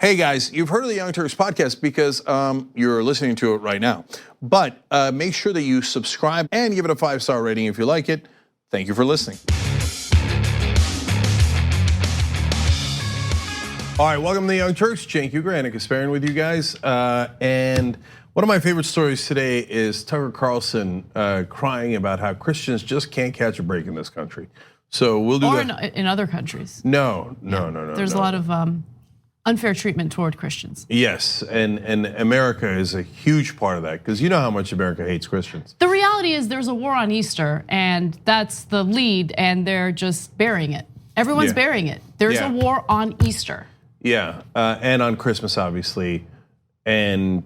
Hey guys, you've heard of the Young Turks podcast because you're listening to it right now. But make sure that you subscribe and give it a 5-star rating if you like it. Thank you for listening. All right, welcome to the Young Turks. Cenk, Uygur, and Kasparian with you guys. And one of my favorite stories today is Tucker Carlson crying about how Christians just can't catch a break in this country. So we'll do that. Or in other countries. No. There's a lot of unfair treatment toward Christians. Yes, and America is a huge part of that because you know how much America hates Christians. The reality is there's a war on Easter and that's the lead and they're just burying it. Everyone's burying it. There's a war on Easter. Yeah, and on Christmas obviously. And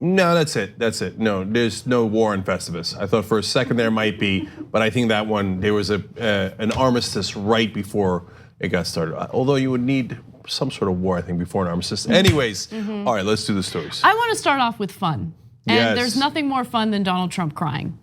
no, that's it. No, there's no war on Festivus. I thought for a second there might be, but I think that one, there was an armistice right before it got started. Although you would need some sort of war, I think, before an armistice. Anyways, all right, let's do the stories. I want to start off with fun. And there's nothing more fun than Donald Trump crying.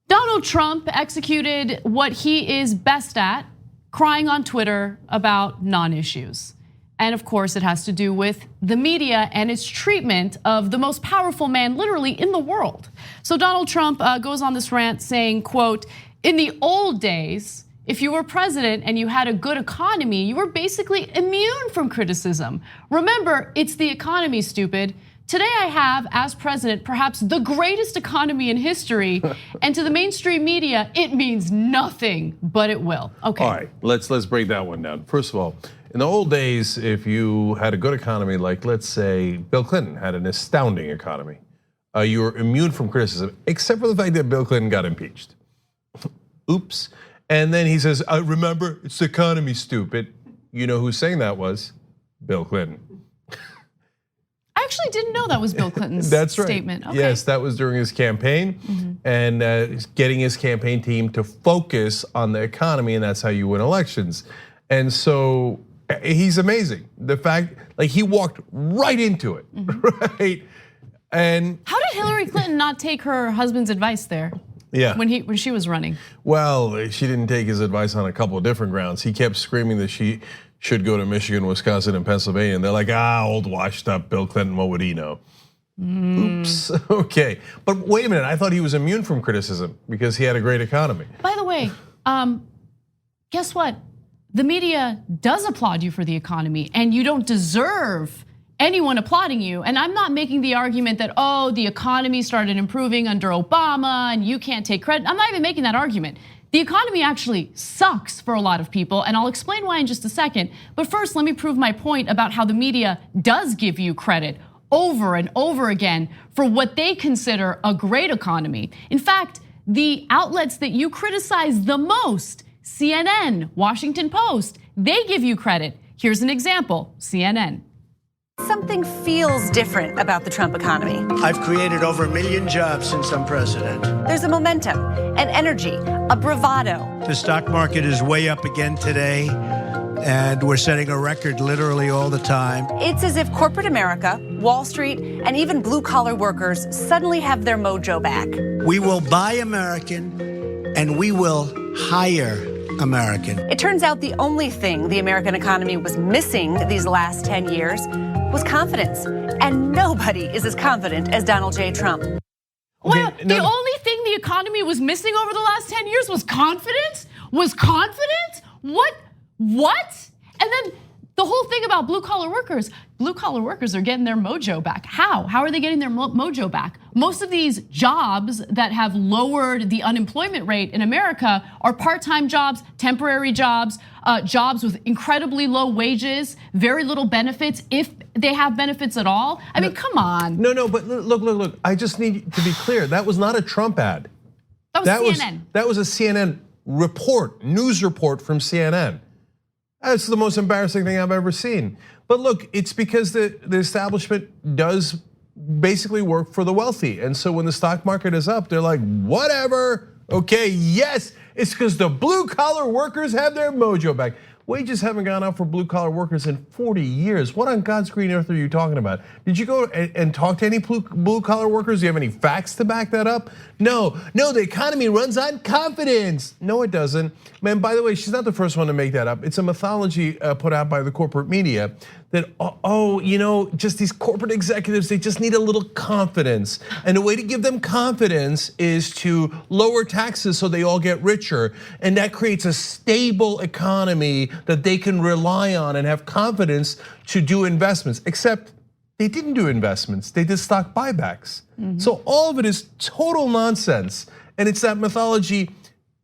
Donald Trump executed what he is best at, crying on Twitter about non-issues. And of course, it has to do with the media and its treatment of the most powerful man literally in the world. So Donald Trump goes on this rant saying, quote, "In the old days, if you were president and you had a good economy, you were basically immune from criticism. Remember, it's the economy, stupid. Today I have, as president, perhaps the greatest economy in history, and to the mainstream media, it means nothing, but it will." Okay. All right, let's break that one down. First of all, in the old days, if you had a good economy, like let's say Bill Clinton had an astounding economy, you were immune from criticism, except for the fact that Bill Clinton got impeached. Oops. And then he says, remember, it's the economy, stupid. You know who's saying that was? Bill Clinton. I actually didn't know that was Bill Clinton's That's right. statement. Okay. Yes, that was during his campaign and getting his campaign team to focus on the economy, and that's how you win elections. And so he's amazing. The fact, like he walked right into it, right? And how did Hillary Clinton not take her husband's advice there? Yeah. When she was running. Well, she didn't take his advice on a couple of different grounds. He kept screaming that she should go to Michigan, Wisconsin, and Pennsylvania. And they're like, old washed up Bill Clinton, what would he know? Oops, okay. But wait a minute, I thought he was immune from criticism because he had a great economy. By the way, guess what? The media does applaud you for the economy and you don't deserve anyone applauding you. And I'm not making the argument that, the economy started improving under Obama and you can't take credit. I'm not even making that argument. The economy actually sucks for a lot of people, and I'll explain why in just a second. But first, let me prove my point about how the media does give you credit over and over again for what they consider a great economy. In fact, the outlets that you criticize the most, CNN, Washington Post, they give you credit. Here's an example, CNN. Something feels different about the Trump economy. I've created over 1 million jobs since I'm president. There's a momentum, an energy, a bravado. The stock market is way up again today, and we're setting a record literally all the time. It's as if corporate America, Wall Street, and even blue-collar workers suddenly have their mojo back. We will buy American, and we will hire American. It turns out the only thing the American economy was missing these last 10 years was confidence. And nobody is as confident as Donald J. Trump. Well, the only thing the economy was missing over the last 10 years was confidence? Was confidence? What? And then the whole thing about blue-collar workers are getting their mojo back. How? How are they getting their mojo back? Most of these jobs that have lowered the unemployment rate in America are part-time jobs, temporary jobs, jobs with incredibly low wages, very little benefits, if they have benefits at all. I mean, come on. No, but look. I just need to be clear. That was not a Trump ad. That was CNN. That was a CNN report, news report from CNN. That's the most embarrassing thing I've ever seen. But look, it's because the establishment does basically work for the wealthy. And so when the stock market is up, they're like, whatever, okay, yes, it's because the blue collar workers have their mojo back. Wages haven't gone up for blue collar workers in 40 years. What on God's green earth are you talking about? Did you go and talk to any blue collar workers? Do you have any facts to back that up? No, the economy runs on confidence. No, it doesn't. Man, by the way, she's not the first one to make that up. It's a mythology put out by the corporate media that, just these corporate executives, they just need a little confidence. And the way to give them confidence is to lower taxes so they all get richer. And that creates a stable economy that they can rely on and have confidence to do investments. Except they didn't do investments, they did stock buybacks. So all of it is total nonsense. And it's that mythology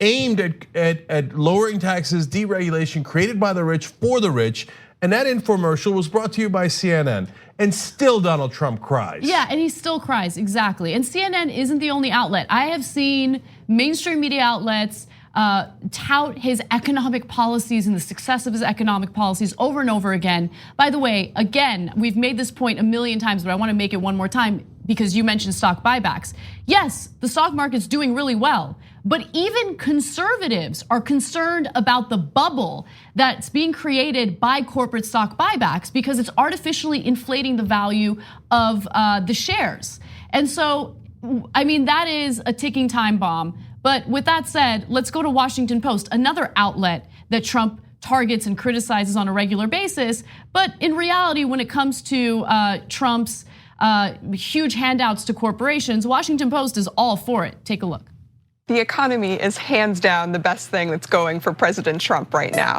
aimed at lowering taxes, deregulation, created by the rich for the rich. And that infomercial was brought to you by CNN. And still Donald Trump cries. Yeah, and he still cries, exactly. And CNN isn't the only outlet. I have seen mainstream media outlets tout his economic policies and the success of his economic policies over and over again. By the way, again, we've made this point a million times, but I want to make it one more time because you mentioned stock buybacks. Yes, the stock market's doing really well, but even conservatives are concerned about the bubble that's being created by corporate stock buybacks because it's artificially inflating the value of the shares. And so, I mean, that is a ticking time bomb. But with that said, let's go to Washington Post, another outlet that Trump targets and criticizes on a regular basis. But in reality, when it comes to Trump's huge handouts to corporations, Washington Post is all for it. Take a look. The economy is hands down the best thing that's going for President Trump right now.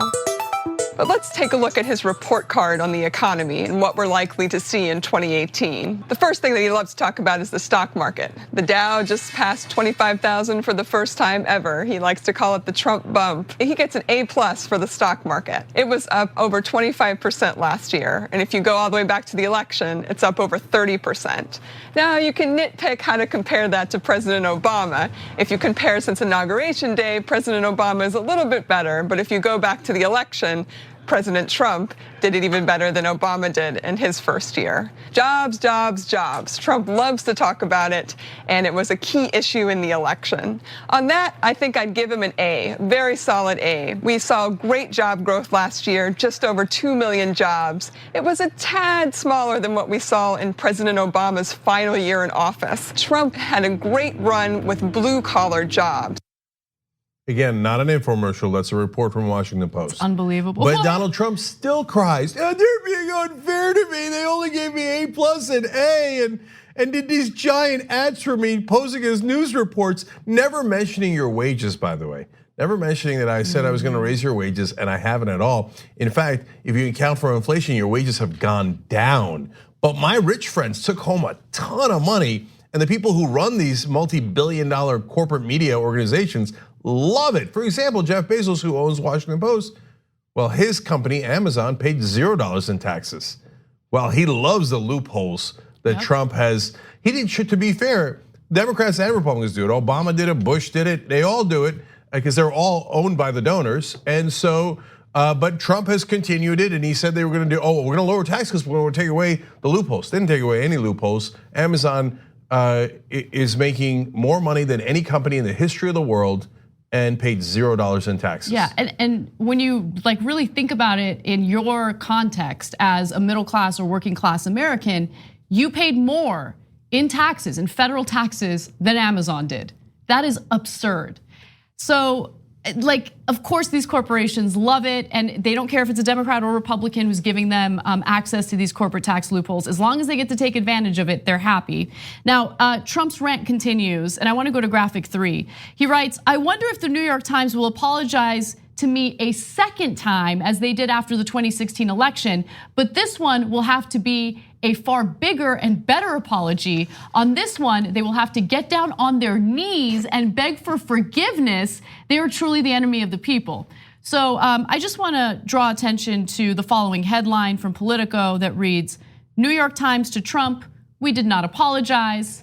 But let's take a look at his report card on the economy and what we're likely to see in 2018. The first thing that he loves to talk about is the stock market. The Dow just passed 25,000 for the first time ever. He likes to call it the Trump bump. He gets an A+ for the stock market. It was up over 25% last year. And if you go all the way back to the election, it's up over 30%. Now you can nitpick how to compare that to President Obama. If you compare since Inauguration Day, President Obama is a little bit better. But if you go back to the election, President Trump did it even better than Obama did in his first year. Jobs, jobs, jobs. Trump loves to talk about it, and it was a key issue in the election. On that, I think I'd give him an A, very solid A. We saw great job growth last year, just over 2 million jobs. It was a tad smaller than what we saw in President Obama's final year in office. Trump had a great run with blue-collar jobs. Again, not an infomercial, that's a report from Washington Post. It's unbelievable. But Donald Trump still cries, they're being unfair to me. They only gave me A+ and A and did these giant ads for me posing as news reports, never mentioning your wages, by the way. Never mentioning that I said I was gonna raise your wages and I haven't at all. In fact, if you account for inflation, your wages have gone down. But my rich friends took home a ton of money, and the people who run these multi-billion-dollar corporate media organizations love it. For example, Jeff Bezos, who owns Washington Post, well, his company, Amazon, paid $0 in taxes. Well, he loves the loopholes that Trump has. He didn't, to be fair, Democrats and Republicans do it. Obama did it, Bush did it, they all do it because they're all owned by the donors. And so, but Trump has continued it, and he said they were gonna do, we're gonna lower taxes, we're gonna take away the loopholes. They didn't take away any loopholes. Amazon is making more money than any company in the history of the world, and paid $0 in taxes. Yeah, and when you really think about it in your context as a middle class or working class American, you paid more in taxes, in federal taxes, than Amazon did. That is absurd. So, of course these corporations love it, and they don't care if it's a Democrat or Republican who's giving them access to these corporate tax loopholes. As long as they get to take advantage of it, they're happy. Now, Trump's rant continues, and I wanna go to graphic 3. He writes, I wonder if the New York Times will apologize to me a second time as they did after the 2016 election, but this one will have to be a far bigger and better apology. On this one, they will have to get down on their knees and beg for forgiveness. They are truly the enemy of the people. So I just wanna draw attention to the following headline from Politico that reads, New York Times to Trump, we did not apologize.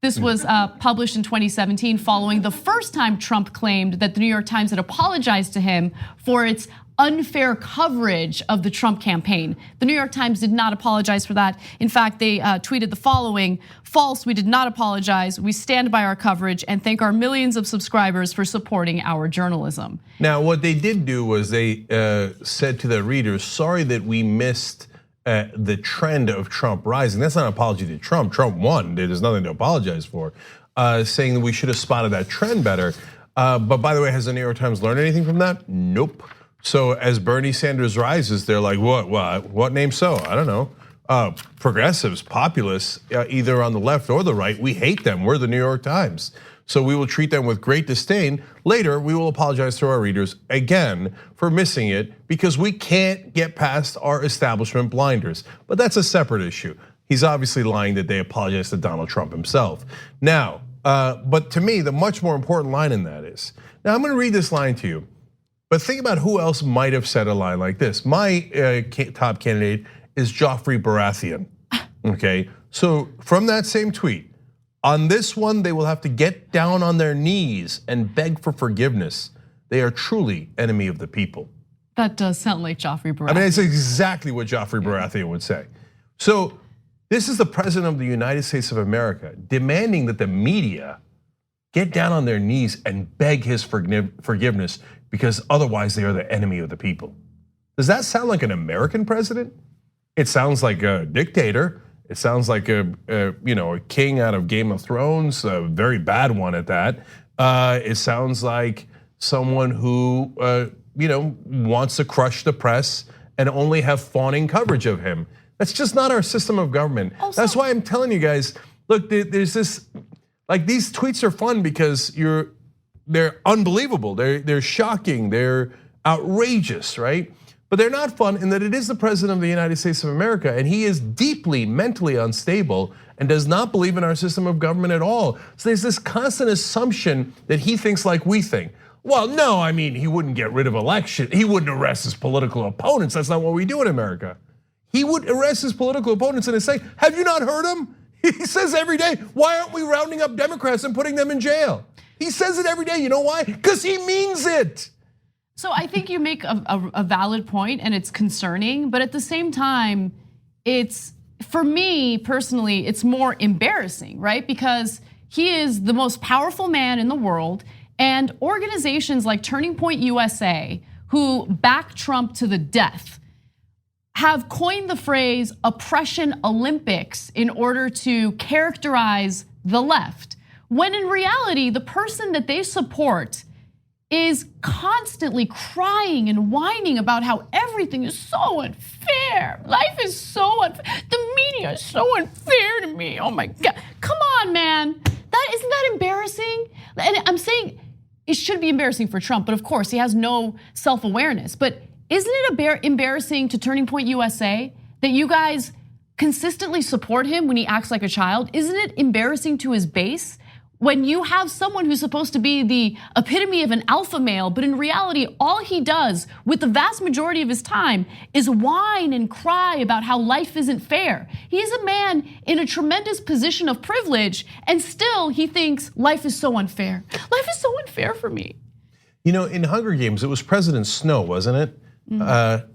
This was published in 2017 following the first time Trump claimed that the New York Times had apologized to him for its unfair coverage of the Trump campaign. The New York Times did not apologize for that. In fact, they tweeted the following: "False, we did not apologize. We stand by our coverage and thank our millions of subscribers for supporting our journalism." Now, what they did do was they said to their readers, sorry that we missed the trend of Trump rising. That's not an apology to Trump. Trump won. There's nothing to apologize for. Saying that we should have spotted that trend better. But by the way, has the New York Times learned anything from that? Nope. So as Bernie Sanders rises, they're like, what name so? I don't know. Progressives, populists, either on the left or the right, we hate them. We're the New York Times. So we will treat them with great disdain. Later, we will apologize to our readers again for missing it because we can't get past our establishment blinders. But that's a separate issue. He's obviously lying that they apologized to Donald Trump himself. Now, but to me, the much more important line in that is, now I'm gonna read this line to you, but think about who else might have said a line like this. My top candidate is Joffrey Baratheon, okay? So from that same tweet, on this one, they will have to get down on their knees and beg for forgiveness. They are truly enemy of the people. That does sound like Joffrey Baratheon. I mean, it's exactly what Joffrey Baratheon would say. So this is the president of the United States of America demanding that the media get down on their knees and beg his forgiveness because otherwise they are the enemy of the people. Does that sound like an American president? It sounds like a dictator. It sounds like a king out of Game of Thrones, a very bad one at that. It sounds like someone who wants to crush the press and only have fawning coverage of him. That's just not our system of government. That's why I'm telling you guys, look, there's this, like these tweets are fun because they're unbelievable, they're shocking, they're outrageous, right? But they're not fun in that it is the president of the United States of America and he is deeply mentally unstable and does not believe in our system of government at all. So there's this constant assumption that he thinks like we think. Well, no, I mean, he wouldn't get rid of election. He wouldn't arrest his political opponents. That's not what we do in America. He would arrest his political opponents and say, have you not heard him? He says every day, why aren't we rounding up Democrats and putting them in jail? He says it every day, you know why? Because he means it. So I think you make a valid point and it's concerning, but at the same time, it's, for me personally, it's more embarrassing, right? Because he is the most powerful man in the world, and organizations like Turning Point USA, who back Trump to the death, have coined the phrase oppression Olympics in order to characterize the left, when in reality, the person that they support is constantly crying and whining about how everything is so unfair. Life is so unfair. The media is so unfair to me. Oh my God, come on, man. Isn't that embarrassing? And I'm saying it should be embarrassing for Trump, but of course he has no self-awareness. But isn't it embarrassing to Turning Point USA that you guys consistently support him when he acts like a child? Isn't it embarrassing to his base when you have someone who's supposed to be the epitome of an alpha male, but in reality, all he does with the vast majority of his time is whine and cry about how life isn't fair? He's a man in a tremendous position of privilege, and still he thinks life is so unfair. Life is so unfair for me. You know, in Hunger Games, it was President Snow, wasn't it?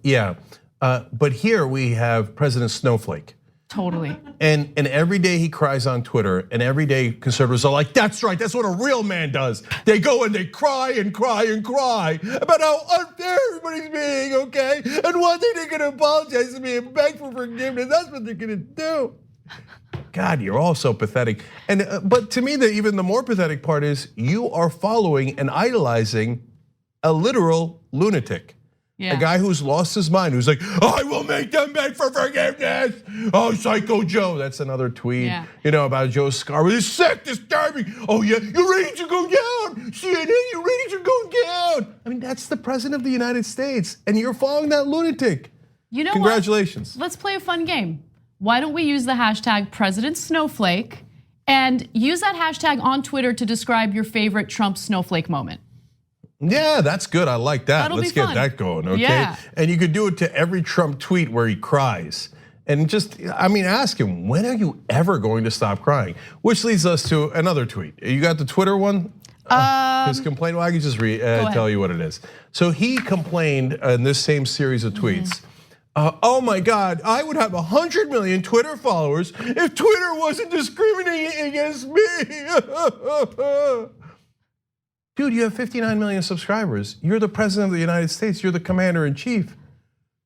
Yeah, but here we have President Snowflake. Totally. And every day he cries on Twitter, and every day conservatives are like, that's right, that's what a real man does. They go and they cry and cry and cry about how unfair everybody's being, okay? And one day they're gonna apologize to me and beg for forgiveness. That's what they're gonna do. God, you're all so pathetic. And but to me, even the more pathetic part is you are following and idolizing a literal lunatic. Yeah. A guy who's lost his mind, who's like, I will make them beg for forgiveness. Oh, Psycho Joe. That's another tweet, about Joe Scarborough. He's sick, disturbing. Oh yeah, your ratings are going down. CNN, your ratings are going down. I mean, that's the president of the United States, and you're following that lunatic. You know Congratulations. What? Let's play a fun game. Why don't we use the hashtag President Snowflake and use that hashtag on Twitter to describe your favorite Trump snowflake moment? Yeah, that's good. I like that. That'll Let's be fun. get that going, okay? Yeah. And you could do it to every Trump tweet where he cries. And just, ask him, when are you ever going to stop crying? Which leads us to another tweet. You got the Twitter one? His complaint, well, I can just tell you what it is. So he complained in this same series of tweets. Oh my God, I would have 100 million Twitter followers if Twitter wasn't discriminating against me. Dude, you have 59 million subscribers. You're the president of the United States. You're the commander in chief.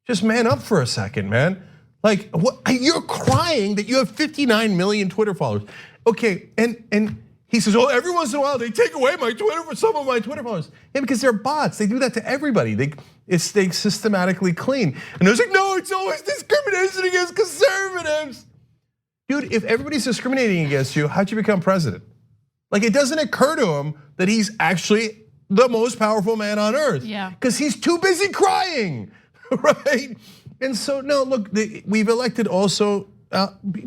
Just man up for a second, man. Like, what, you're crying that you have 59 million Twitter followers. Okay, and he says, oh, every once in a while they take away my Twitter for some of my Twitter followers. Yeah, because they're bots. They do that to everybody. They systematically clean. And they're like, no, it's always discrimination against conservatives. Dude, if everybody's discriminating against you, how'd you become president? Like, it doesn't occur to him that he's actually the most powerful man on earth. Yeah. Because he's too busy crying, right? And so, no, look, we've elected also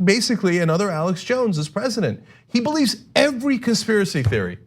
basically another Alex Jones as president. He believes every conspiracy theory.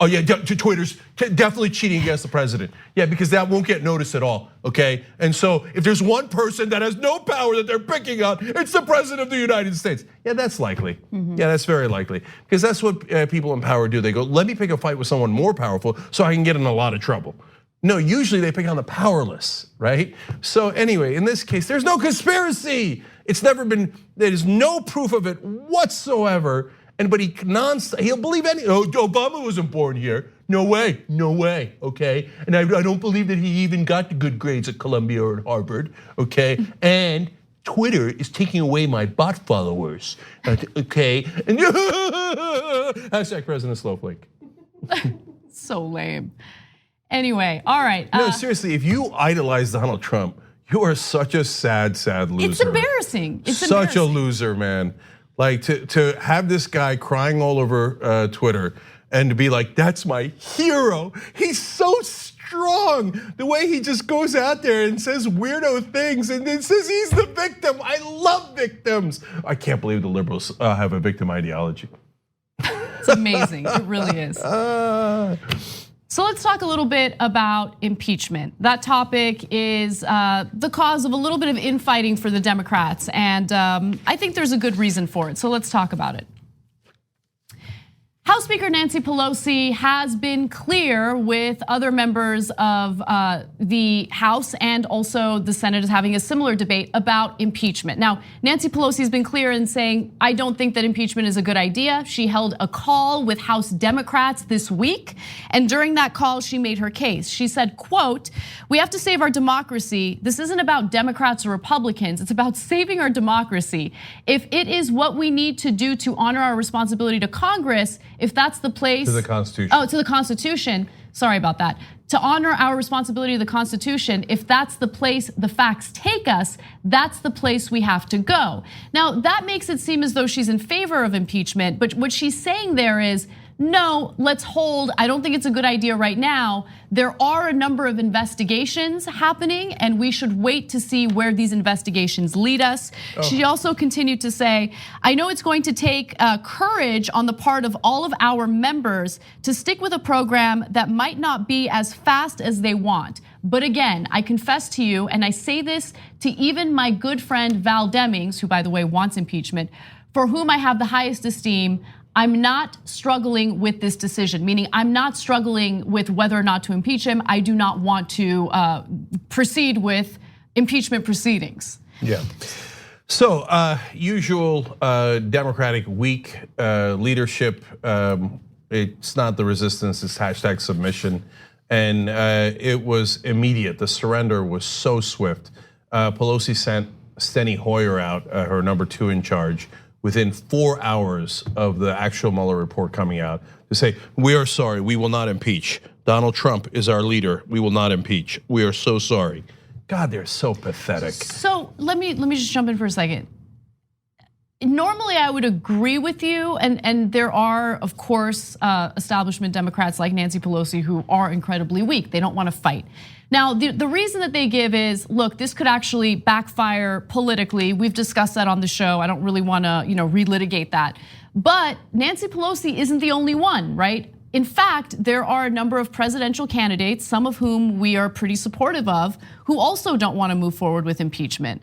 Oh yeah, Twitter's definitely cheating against the president. Yeah, because that won't get noticed at all, okay? And so if there's one person that has no power that they're picking on, it's the president of the United States. Yeah, that's likely. Yeah, that's very likely. Because that's what people in power do. They go, let me pick a fight with someone more powerful so I can get in a lot of trouble. No, usually they pick on the powerless, right? So anyway, in this case, there's no conspiracy. It's never been, there's no proof of it whatsoever. But he'll believe any, oh, Obama wasn't born here. No way, okay? And I don't believe that he even got the good grades at Columbia or at Harvard, okay? And Twitter is taking away my bot followers, okay? And hashtag President Snowflake. So lame. Anyway, all right. No, seriously, if you idolize Donald Trump, you are such a sad loser. It's embarrassing. It's such a loser, man. Like to have this guy crying all over Twitter and to be like, that's my hero. He's so strong. The way he just goes out there and says weirdo things and then says he's the victim. I love victims. I can't believe the liberals have a victim ideology. It's amazing, it really is. So let's talk a little bit about impeachment. That topic is the cause of a little bit of infighting for the Democrats, and I think there's a good reason for it. So let's talk about it. House Speaker Nancy Pelosi has been clear with other members of the House and also the Senate is having a similar debate about impeachment. Now, Nancy Pelosi has been clear in saying, I don't think that impeachment is a good idea. She held a call with House Democrats this week, and during that call, she made her case. She said, quote, we have to save our democracy. This isn't about Democrats or Republicans. It's about saving our democracy. If it is what we need to do to honor our responsibility to Congress, if that's the place. To the Constitution. Oh, to the Constitution. Sorry about that. To honor our responsibility to the Constitution, if that's the place the facts take us, that's the place we have to go. Now, that makes it seem as though she's in favor of impeachment, but what she's saying there is, no, let's hold. I don't think it's a good idea right now. There are a number of investigations happening, and we should wait to see where these investigations lead us. She also continued to say, I know it's going to take courage on the part of all of our members to stick with a program that might not be as fast as they want. But again, I confess to you, and I say this to even my good friend Val Demings, who by the way wants impeachment, for whom I have the highest esteem, I'm not struggling with this decision, meaning I'm not struggling with whether or not to impeach him. I do not want to proceed with impeachment proceedings. Yeah. So usual Democratic weak leadership. It's not the resistance, it's hashtag submission. And it was immediate. The surrender was so swift. Pelosi sent Steny Hoyer out, her number 2 in charge, within 4 hours of the actual Mueller report coming out to say, we are sorry, we will not impeach. Donald Trump is our leader, we will not impeach. We are so sorry. God, they're so pathetic. So let me just jump in for a second. Normally I would agree with you, and there are, of course, establishment Democrats like Nancy Pelosi who are incredibly weak. They don't want to fight. Now, the reason that they give is, look, this could actually backfire politically. We've discussed that on the show. I don't really want to, relitigate that. But Nancy Pelosi isn't the only one, right? In fact, there are a number of presidential candidates, some of whom we are pretty supportive of, who also don't want to move forward with impeachment.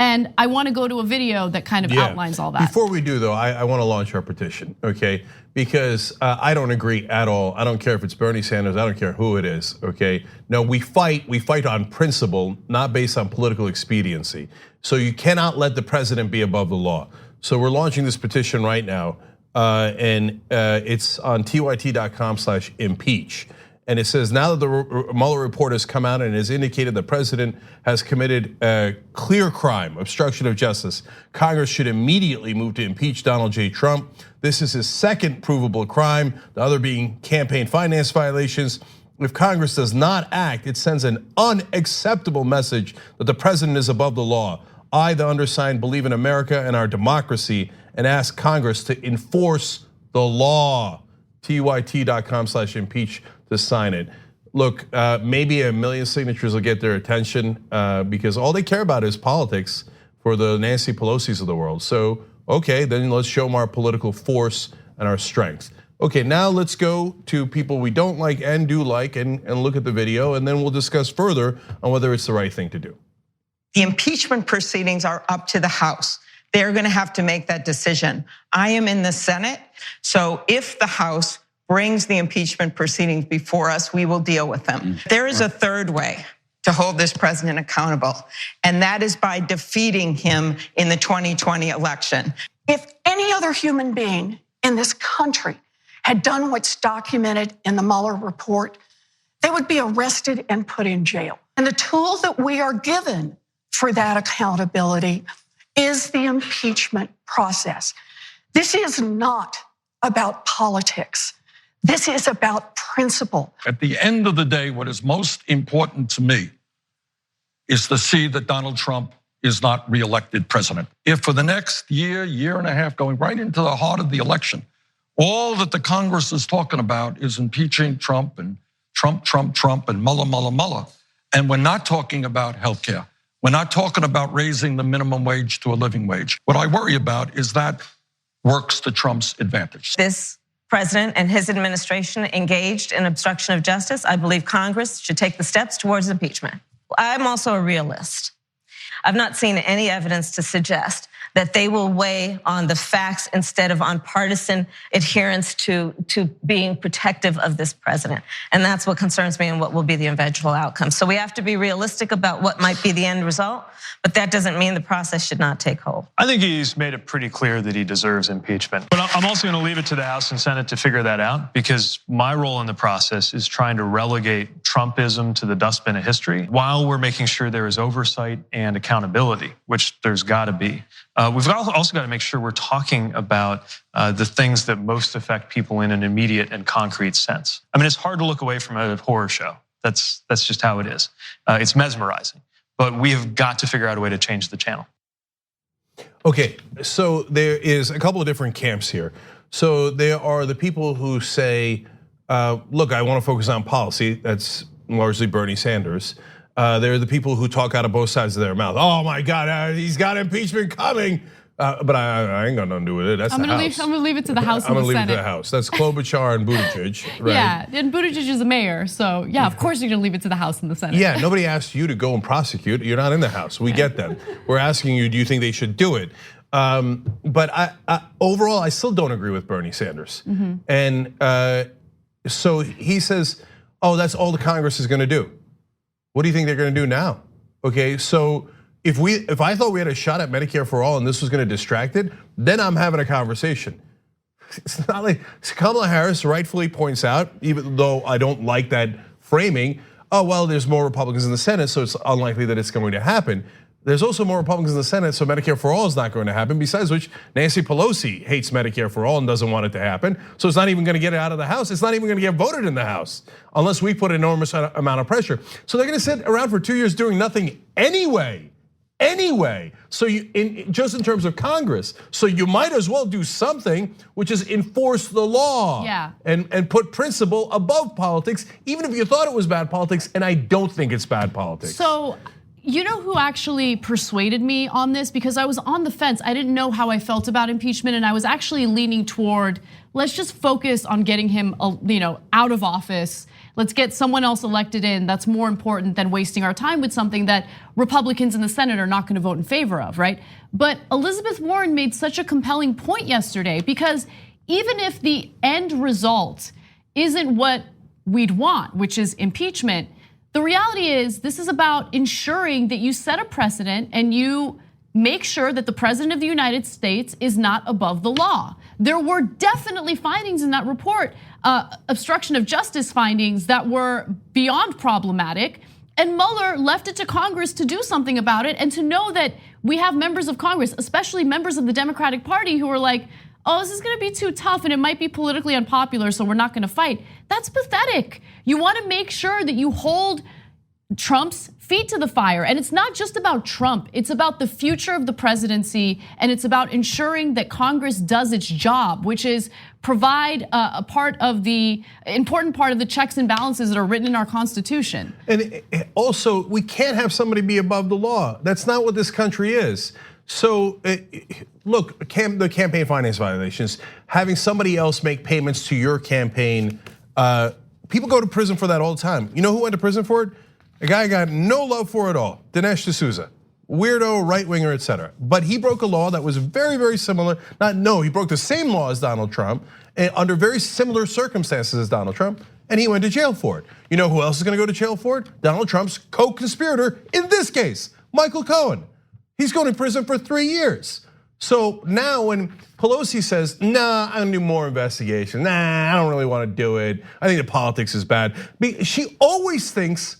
And I want to go to a video that kind of outlines all that. Before we do though, I want to launch our petition, okay? Because I don't agree at all. I don't care if it's Bernie Sanders, I don't care who it is, okay? No, we fight on principle, not based on political expediency. So you cannot let the president be above the law. So we're launching this petition right now, and it's on tyt.com/impeach. And it says, now that the Mueller report has come out and has indicated the president has committed a clear crime, obstruction of justice, Congress should immediately move to impeach Donald J. Trump. This is his second provable crime, the other being campaign finance violations. If Congress does not act, it sends an unacceptable message that the president is above the law. I, the undersigned, believe in America and our democracy and ask Congress to enforce the law. tyt.com/impeach to sign it. Look, maybe 1 million signatures will get their attention because all they care about is politics for the Nancy Pelosi's of the world. So, okay, then let's show them our political force and our strength. Okay, now let's go to people we don't like and do like and look at the video, and then we'll discuss further on whether it's the right thing to do. The impeachment proceedings are up to the House. They're gonna have to make that decision. I am in the Senate, so if the House brings the impeachment proceedings before us, we will deal with them. There is a third way to hold this president accountable, and that is by defeating him in the 2020 election. If any other human being in this country had done what's documented in the Mueller report, they would be arrested and put in jail. And the tool that we are given for that accountability is the impeachment process. This is not about politics. This is about principle. At the end of the day, what is most important to me is to see that Donald Trump is not reelected president. If for the next year, year and a half, going right into the heart of the election, all that the Congress is talking about is impeaching Trump and Trump and Mueller, and we're not talking about healthcare. We're not talking about raising the minimum wage to a living wage. What I worry about is that works to Trump's advantage. This president and his administration engaged in obstruction of justice. I believe Congress should take the steps towards impeachment. I'm also a realist. I've not seen any evidence to suggest that they will weigh on the facts instead of on partisan adherence to being protective of this president. And that's what concerns me and what will be the eventual outcome. So we have to be realistic about what might be the end result, but that doesn't mean the process should not take hold. I think he's made it pretty clear that he deserves impeachment. But I'm also gonna leave it to the House and Senate to figure that out, because my role in the process is trying to relegate Trumpism to the dustbin of history while we're making sure there is oversight and accountability, which there's gotta be. We've also got to make sure we're talking about the things that most affect people in an immediate and concrete sense. I mean, it's hard to look away from a horror show. That's just how it is. It's mesmerizing, but we have got to figure out a way to change the channel. Okay, so there is a couple of different camps here. So there are the people who say, look, I want to focus on policy. That's largely Bernie Sanders. They're the people who talk out of both sides of their mouth. Oh my God, he's got impeachment coming. But I ain't got nothing to do with it. That's the House. I'm gonna leave it to the House and the Senate. I'm gonna leave it to the House. That's Klobuchar and Buttigieg, right? Yeah, and Buttigieg is the mayor, so yeah, of course you're gonna leave it to the House and the Senate. Yeah, nobody asked you to go and prosecute. You're not in the House. We get that. We're asking you, do you think they should do it? But overall, I still don't agree with Bernie Sanders. And so he says, oh, that's all the Congress is gonna do. What do you think they're gonna do now? Okay, so if I thought we had a shot at Medicare for all and this was gonna distract it, then I'm having a conversation. It's not like Kamala Harris rightfully points out, even though I don't like that framing, oh, well, there's more Republicans in the Senate, so it's unlikely that it's going to happen. There's also more Republicans in the Senate, so Medicare for all is not going to happen. Besides which, Nancy Pelosi hates Medicare for all and doesn't want it to happen. So it's not even gonna get it out of the House. It's not even gonna get voted in the House unless we put an enormous amount of pressure. So they're gonna sit around for 2 years doing nothing anyway. So just in terms of Congress, so you might as well do something, which is enforce the law. Yeah. And put principle above politics, even if you thought it was bad politics, and I don't think it's bad politics. So, you know who actually persuaded me on this? Because I was on the fence. I didn't know how I felt about impeachment, and I was actually leaning toward, let's just focus on getting him, out of office. let's get someone else elected in. That's more important than wasting our time with something that Republicans in the Senate are not going to vote in favor of, right? But Elizabeth Warren made such a compelling point yesterday, because even if the end result isn't what we'd want, which is impeachment, the reality is this is about ensuring that you set a precedent and you make sure that the president of the United States is not above the law. There were definitely findings in that report, obstruction of justice findings that were beyond problematic. And Mueller left it to Congress to do something about it, and to know that we have members of Congress, especially members of the Democratic Party, who are like, oh, this is gonna be too tough and it might be politically unpopular, so we're not gonna fight. That's pathetic. You wanna make sure that you hold Trump's feet to the fire. And it's not just about Trump, it's about the future of the presidency, and it's about ensuring that Congress does its job, which is provide a part of the important part of the checks and balances that are written in our Constitution. And also, we can't have somebody be above the law. That's not what this country is. So look, the campaign finance violations, having somebody else make payments to your campaign, people go to prison for that all the time. You know who went to prison for it? A guy I got no love for at all, Dinesh D'Souza, weirdo, right winger, etc. But he broke a law that was very, very similar. He broke the same law as Donald Trump, under very similar circumstances as Donald Trump, and he went to jail for it. You know who else is gonna go to jail for it? Donald Trump's co-conspirator in this case, Michael Cohen. He's going to prison for 3 years. So now when Pelosi says, nah, I'm gonna do more investigation. Nah, I don't really wanna do it. I think the politics is bad. She always thinks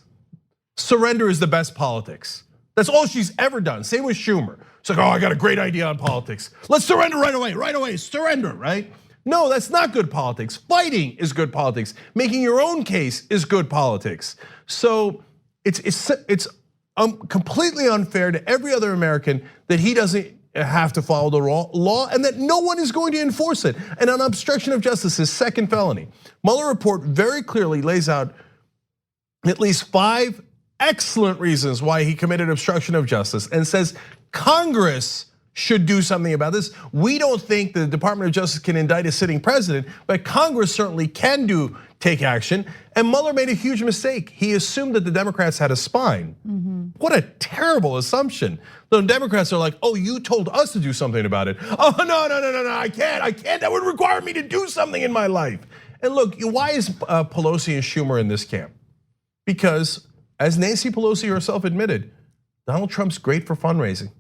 surrender is the best politics. That's all she's ever done. Same with Schumer. It's like, oh, I got a great idea on politics. Let's surrender right away, surrender, right? No, that's not good politics. Fighting is good politics. Making your own case is good politics. So it's completely unfair to every other American that he doesn't have to follow the law and that no one is going to enforce it. And on obstruction of justice, his second felony. Mueller report very clearly lays out at least 5 excellent reasons why he committed obstruction of justice, and says Congress should do something about this. We don't think the Department of Justice can indict a sitting president, but Congress certainly can take action. And Mueller made a huge mistake. He assumed that the Democrats had a spine. What a terrible assumption. The Democrats are like, oh, you told us to do something about it. Oh, no, I can't. That would require me to do something in my life. And look, why is Pelosi and Schumer in this camp? Because, as Nancy Pelosi herself admitted, Donald Trump's great for fundraising.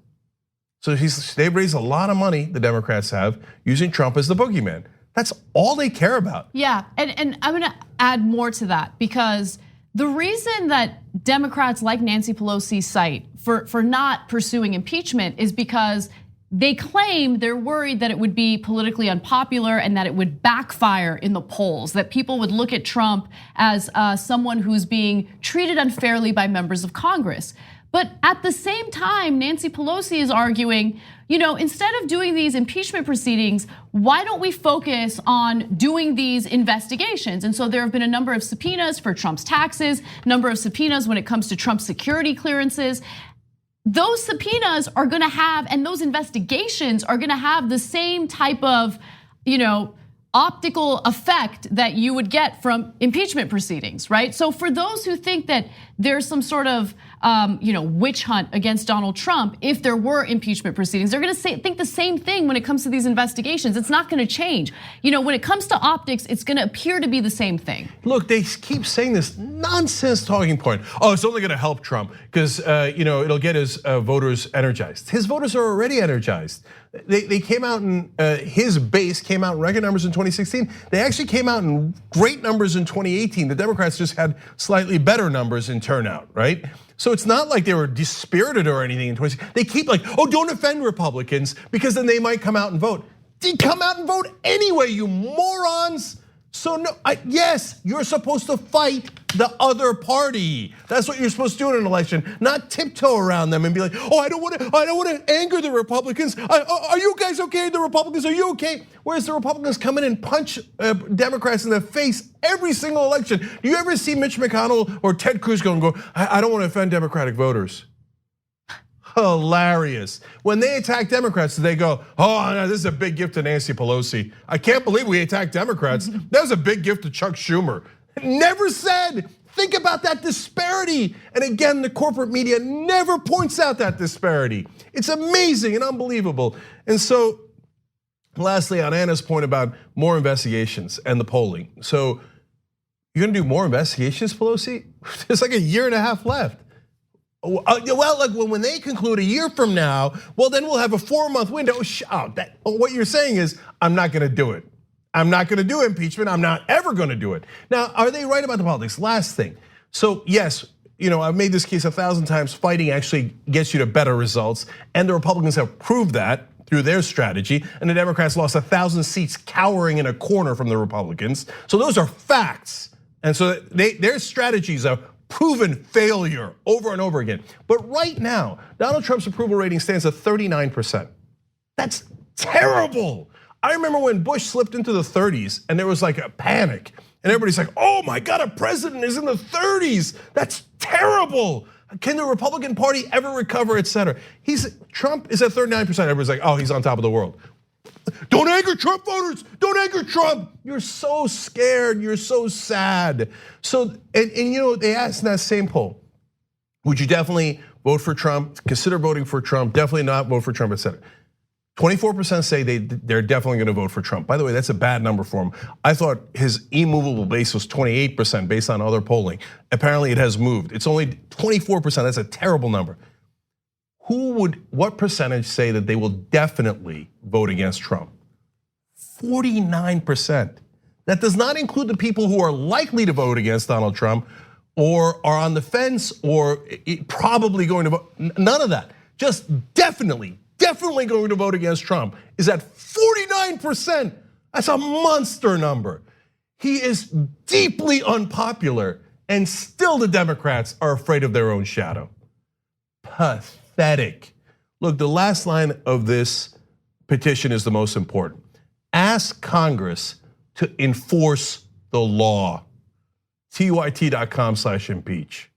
So they've raised a lot of money, the Democrats have, using Trump as the boogeyman. That's all they care about. Yeah, and I'm gonna add more to that, because the reason that Democrats like Nancy Pelosi cite for not pursuing impeachment is because they claim they're worried that it would be politically unpopular and that it would backfire in the polls, that people would look at Trump as someone who's being treated unfairly by members of Congress. But at the same time, Nancy Pelosi is arguing, instead of doing these impeachment proceedings, why don't we focus on doing these investigations? And so there have been a number of subpoenas for Trump's taxes, number of subpoenas when it comes to Trump's security clearances. Those subpoenas are gonna have, and those investigations are gonna have the same type of, optical effect that you would get from impeachment proceedings, right? So for those who think that there's some sort of witch hunt against Donald Trump, if there were impeachment proceedings, they're gonna think the same thing when it comes to these investigations. It's not gonna change. When it comes to optics, it's gonna appear to be the same thing. Look, they keep saying this nonsense talking point. Oh, it's only gonna help Trump because it'll get his voters energized. His voters are already energized. They came out and his base came out in record numbers in 2016. They actually came out in great numbers in 2018. The Democrats just had slightly better numbers in turnout, right? So it's not like they were dispirited or anything in 2016. They keep like, oh, don't offend Republicans because then they might come out and vote. They come out and vote anyway, you morons. So no, yes, you're supposed to fight the other party. That's what you're supposed to do in an election, not tiptoe around them and be like, oh, I don't want to anger the Republicans. Are you guys okay? The Republicans, are you okay? Whereas the Republicans come in and punch Democrats in the face every single election. Do you ever see Mitch McConnell or Ted Cruz go, I don't want to offend Democratic voters? Hilarious. When they attack Democrats, they go, oh, no, this is a big gift to Nancy Pelosi. I can't believe we attacked Democrats. That was a big gift to Chuck Schumer. Never said. Think about that disparity. And again, the corporate media never points out that disparity. It's amazing and unbelievable. And so, lastly, on Anna's point about more investigations and the polling. So, you're gonna do more investigations, Pelosi? There's like a year and a half left. Well, like when they conclude a year from now, well, then we'll have a 4-month window. What you're saying is, I'm not gonna do it. I'm not gonna do impeachment. I'm not ever gonna do it. Now, are they right about the politics? Last thing. So yes, I've made this case 1,000 times. Fighting actually gets you to better results, and the Republicans have proved that through their strategy. And the Democrats lost 1,000 seats cowering in a corner from the Republicans. So those are facts. And so their strategies are proven failure over and over again. But right now, Donald Trump's approval rating stands at 39%. That's terrible. I remember when Bush slipped into the 30s and there was like a panic. And everybody's like, oh my God, a president is in the 30s. That's terrible. Can the Republican Party ever recover, et cetera? Trump is at 39%. Everybody's like, oh, he's on top of the world. Don't anger Trump voters, don't anger Trump. You're so scared, you're so sad. So, and they asked in that same poll, would you definitely vote for Trump, consider voting for Trump, definitely not vote for Trump, et cetera. 24% say they're definitely gonna vote for Trump. By the way, that's a bad number for him. I thought his immovable base was 28% based on other polling. Apparently it has moved. It's only 24%, that's a terrible number. What percentage say that they will definitely vote against Trump? 49%. That does not include the people who are likely to vote against Donald Trump or are on the fence or probably going to vote. None of that. Just definitely going to vote against Trump is at 49%. That's a monster number. He is deeply unpopular and still the Democrats are afraid of their own shadow. Pathetic. Look, the last line of this petition is the most important. Ask Congress to enforce the law. TYT.com/impeach.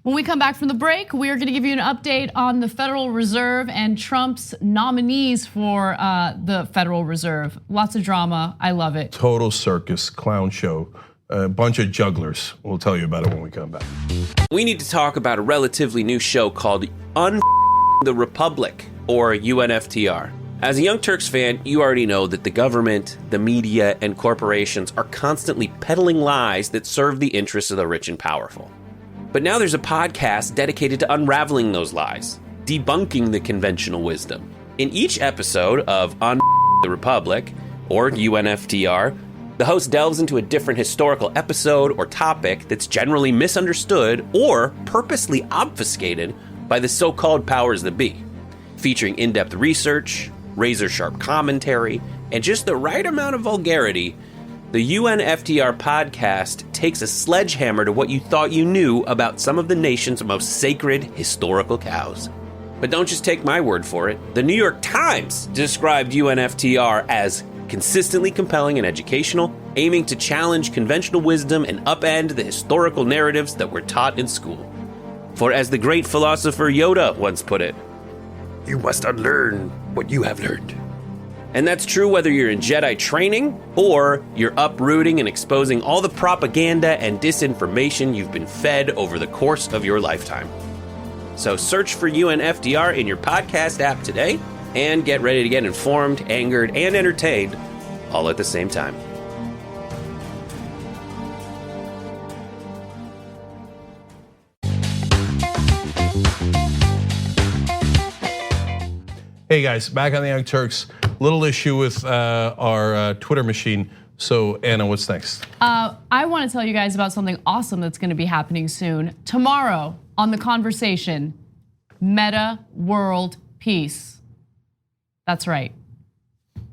When we come back from the break, we are going to give you an update on the Federal Reserve and Trump's nominees for the Federal Reserve. Lots of drama, I love it. Total circus, clown show, a bunch of jugglers. We'll tell you about it when we come back. We need to talk about a relatively new show called the Republic, or UNFTR. As a Young Turks fan, you already know that the government, the media, and corporations are constantly peddling lies that serve the interests of the rich and powerful. But now there's a podcast dedicated to unraveling those lies, debunking the conventional wisdom. In each episode of On the Republic, or UNFTR, the host delves into a different historical episode or topic that's generally misunderstood or purposely obfuscated by the so-called powers that be, featuring in-depth research, razor-sharp commentary, and just the right amount of vulgarity. The UNFTR podcast takes a sledgehammer to what you thought you knew about some of the nation's most sacred historical cows. But don't just take my word for it. The New York Times described UNFTR as consistently compelling and educational, aiming to challenge conventional wisdom and upend the historical narratives that were taught in school. For as the great philosopher Yoda once put it, you must unlearn what you have learned. And that's true whether you're in Jedi training or you're uprooting and exposing all the propaganda and disinformation you've been fed over the course of your lifetime. So search for UNFTR in your podcast app today and get ready to get informed, angered, and entertained all at the same time. Hey guys, back on the Young Turks. Little issue with our Twitter machine. So Anna, what's next? I want to tell you guys about something awesome that's going to be happening soon. Tomorrow on The Conversation, Meta World Peace. That's right.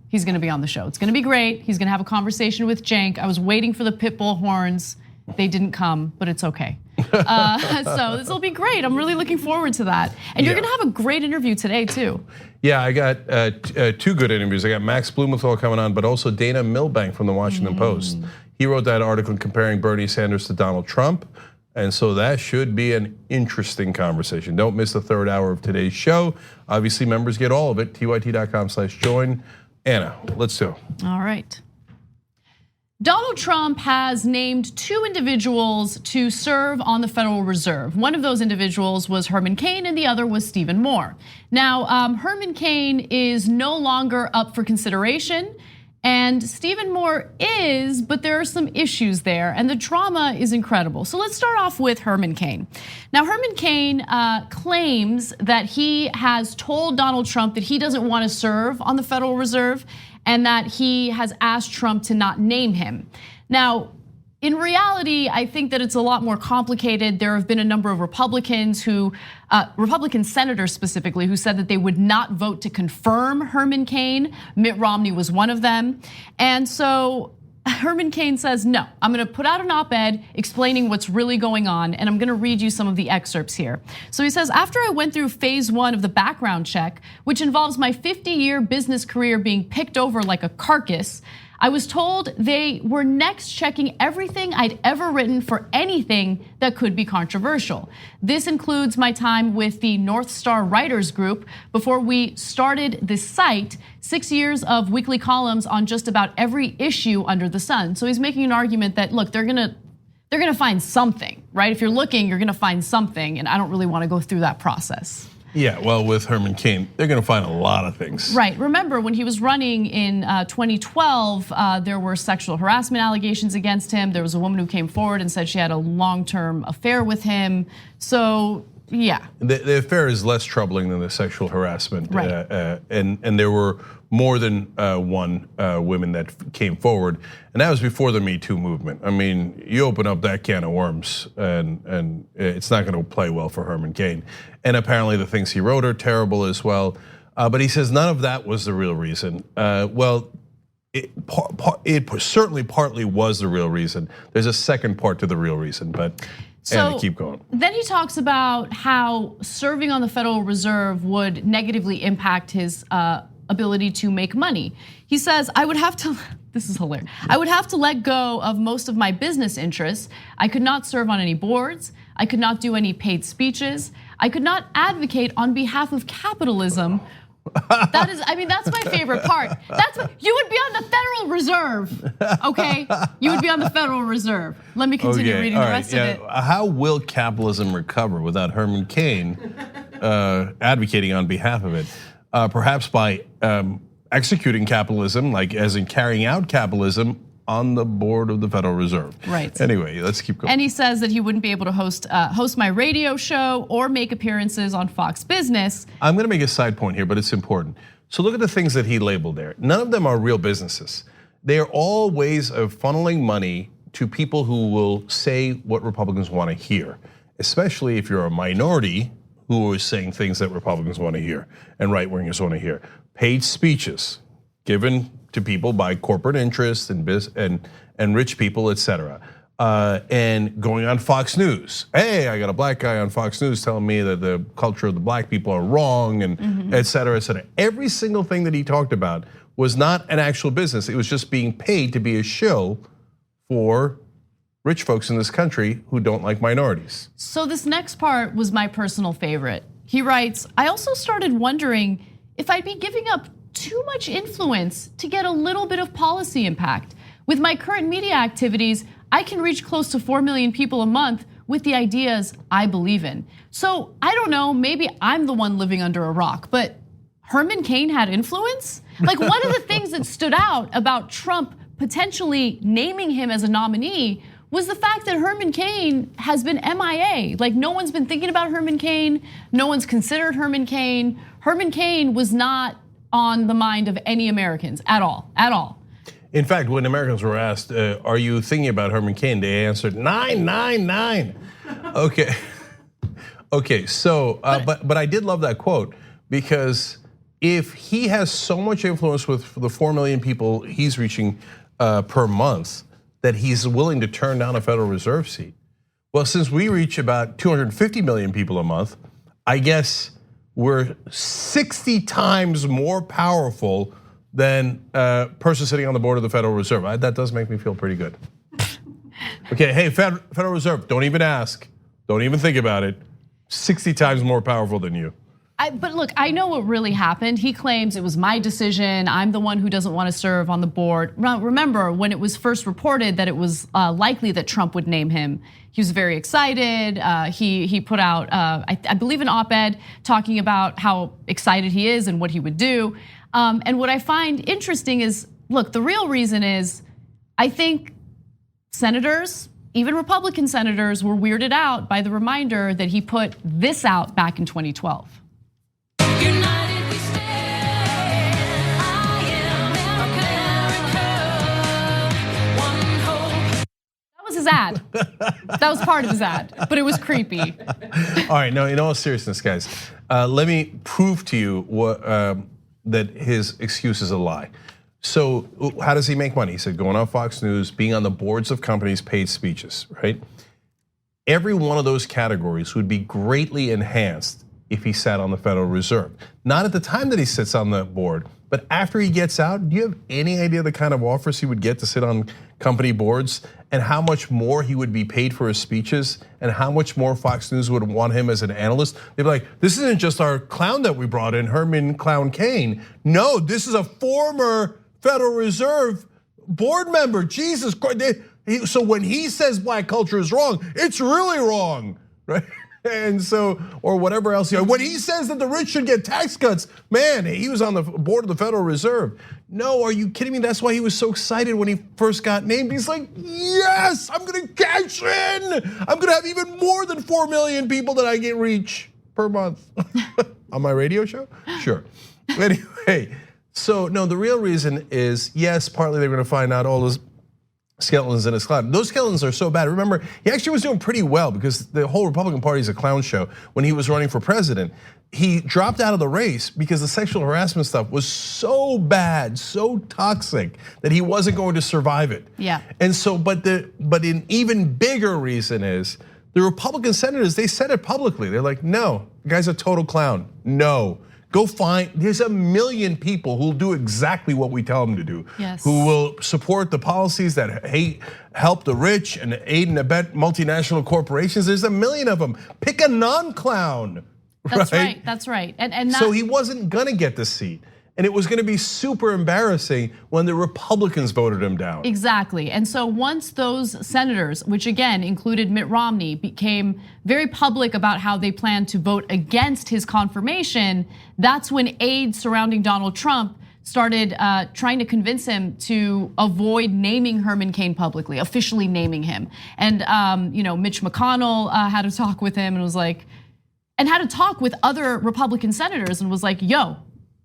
He's going to be on the show. It's going to be great. He's going to have a conversation with Cenk. I was waiting for the pit bull horns. They didn't come, but it's okay. So this will be great. I'm really looking forward to that. And you're going to have a great interview today too. Yeah, I got two good interviews. I got Max Blumenthal coming on, but also Dana Milbank from the Washington Post. He wrote that article comparing Bernie Sanders to Donald Trump. And so that should be an interesting conversation. Don't miss the third hour of today's show. Obviously, members get all of it, tyt.com/join. Anna, let's do it. All right. Donald Trump has named 2 individuals to serve on the Federal Reserve. One of those individuals was Herman Cain and the other was Stephen Moore. Now, Herman Cain is no longer up for consideration and Stephen Moore is, but there are some issues there and the drama is incredible. So let's start off with Herman Cain. Now, Herman Cain claims that he has told Donald Trump that he doesn't want to serve on the Federal Reserve and that he has asked Trump to not name him. Now, in reality, I think that it's a lot more complicated. There have been a number of Republicans Republican senators specifically, who said that they would not vote to confirm Herman Cain. Mitt Romney was one of them. And so Herman Cain says, no, I'm gonna put out an op-ed explaining what's really going on, and I'm gonna read you some of the excerpts here. So he says, after I went through phase 1 of the background check, which involves my 50-year business career being picked over like a carcass, I was told they were next checking everything I'd ever written for anything that could be controversial. This includes my time with the North Star Writers Group before we started this site, 6 years of weekly columns on just about every issue under the sun. So he's making an argument that, look, they're gonna find something, right? If you're looking, you're gonna find something, and I don't really wanna go through that process. Yeah, well, with Herman Cain, they're gonna find a lot of things. Right, remember when he was running in 2012, there were sexual harassment allegations against him. There was a woman who came forward and said she had a long-term affair with him. So, yeah. The affair is less troubling than the sexual harassment. Right. And there were more than one women that came forward, and that was before the Me Too movement. I mean, you open up that can of worms, and it's not going to play well for Herman Cain. And apparently, the things he wrote are terrible as well. But he says none of that was the real reason. Well, it certainly partly was the real reason. There's a second part to the real reason, but. So keep going. Then he talks about how serving on the Federal Reserve would negatively impact his ability to make money. He says, I would have to, this is hilarious. I would have to let go of most of my business interests. I could not serve on any boards. I could not do any paid speeches. I could not advocate on behalf of capitalism. That is, I mean, that's my favorite part. You would be on the Federal Reserve, okay? You would be on the Federal Reserve. Let me continue reading the rest of it. How will capitalism recover without Herman Cain advocating on behalf of it? Perhaps by executing capitalism, like as in carrying out capitalism on the board of the Federal Reserve. Right. Anyway, let's keep going. And he says that he wouldn't be able to host my radio show or make appearances on Fox Business. I'm gonna make a side point here, but it's important. So look at the things that he labeled there. None of them are real businesses. They are all ways of funneling money to people who will say what Republicans wanna hear, especially if you're a minority who is saying things that Republicans wanna hear and right-wingers wanna hear. Paid speeches given to people by corporate interests and rich people, etc. And going on Fox News. Hey, I got a black guy on Fox News telling me that the culture of the black people are wrong, and et cetera, et cetera. Every single thing that he talked about was not an actual business. It was just being paid to be a show for rich folks in this country who don't like minorities. So this next part was my personal favorite. He writes, I also started wondering if I'd be giving up too much influence to get a little bit of policy impact. With my current media activities, I can reach close to 4 million people a month with the ideas I believe in. So I don't know, maybe I'm the one living under a rock, but Herman Cain had influence? Like one of the things that stood out about Trump potentially naming him as a nominee was the fact that Herman Cain has been MIA. Like no one's been thinking about Herman Cain, no one's considered Herman Cain. Herman Cain was not on the mind of any Americans at all, at all. In fact, when Americans were asked, are you thinking about Herman Cain? They answered 999. Okay, so, but I did love that quote because if he has so much influence with the 4 million people he's reaching per month that he's willing to turn down a Federal Reserve seat. Well, since we reach about 250 million people a month, I guess we're 60 times more powerful than a person sitting on the board of the Federal Reserve. That does make me feel pretty good. Okay, hey, Federal Reserve, don't even ask, don't even think about it. 60 times more powerful than you. But look, I know what really happened. He claims it was my decision. I'm the one who doesn't want to serve on the board. Remember when it was first reported that it was likely that Trump would name him, he was very excited. He put out, I believe, an op-ed talking about how excited he is and what he would do. And what I find interesting is, look, the real reason is, I think senators, even Republican senators, were weirded out by the reminder that he put this out back in 2012. His ad. That was part of his ad, but it was creepy. All right, no, in all seriousness, guys, let me prove to you what that his excuse is a lie. So how does he make money? He said going on Fox News, being on the boards of companies, paid speeches, right? Every one of those categories would be greatly enhanced if he sat on the Federal Reserve. Not at the time that he sits on the board, but after he gets out, do you have any idea the kind of offers he would get to sit on company boards and how much more he would be paid for his speeches and how much more Fox News would want him as an analyst? They'd be like, this isn't just our clown that we brought in, Herman Clown Cain. No, this is a former Federal Reserve board member. Jesus Christ. So when he says black culture is wrong, it's really wrong, right? And so, or whatever else. When he says that the rich should get tax cuts, man, he was on the board of the Federal Reserve. No, are you kidding me? That's why he was so excited when he first got named. He's like, yes, I'm gonna cash in. I'm gonna have even more than 4 million people that I can reach per month. On my radio show? Sure. Anyway, so no, the real reason is, yes, partly they're gonna find out all those skeletons in his closet. Those skeletons are so bad. Remember, he actually was doing pretty well because the whole Republican Party is a clown show. When he was running for president, he dropped out of the race because the sexual harassment stuff was so bad, so toxic that he wasn't going to survive it. Yeah. And so, but an even bigger reason is the Republican senators, they said it publicly. They're like, no, the guy's a total clown. No. Go find, there's 1 million people who'll do exactly what we tell them to do. Yes. Who will support the policies that help the rich and aid and abet multinational corporations. There's 1 million of them. Pick a non-clown. That's right, that's right. And so he wasn't gonna get the seat. And it was gonna be super embarrassing when the Republicans voted him down. Exactly, and so once those senators, which again included Mitt Romney, became very public about how they plan to vote against his confirmation, that's when aides surrounding Donald Trump started trying to convince him to avoid naming Herman Cain publicly, officially naming him. And Mitch McConnell had a talk with him and was like, and had a talk with other Republican senators and was like, yo,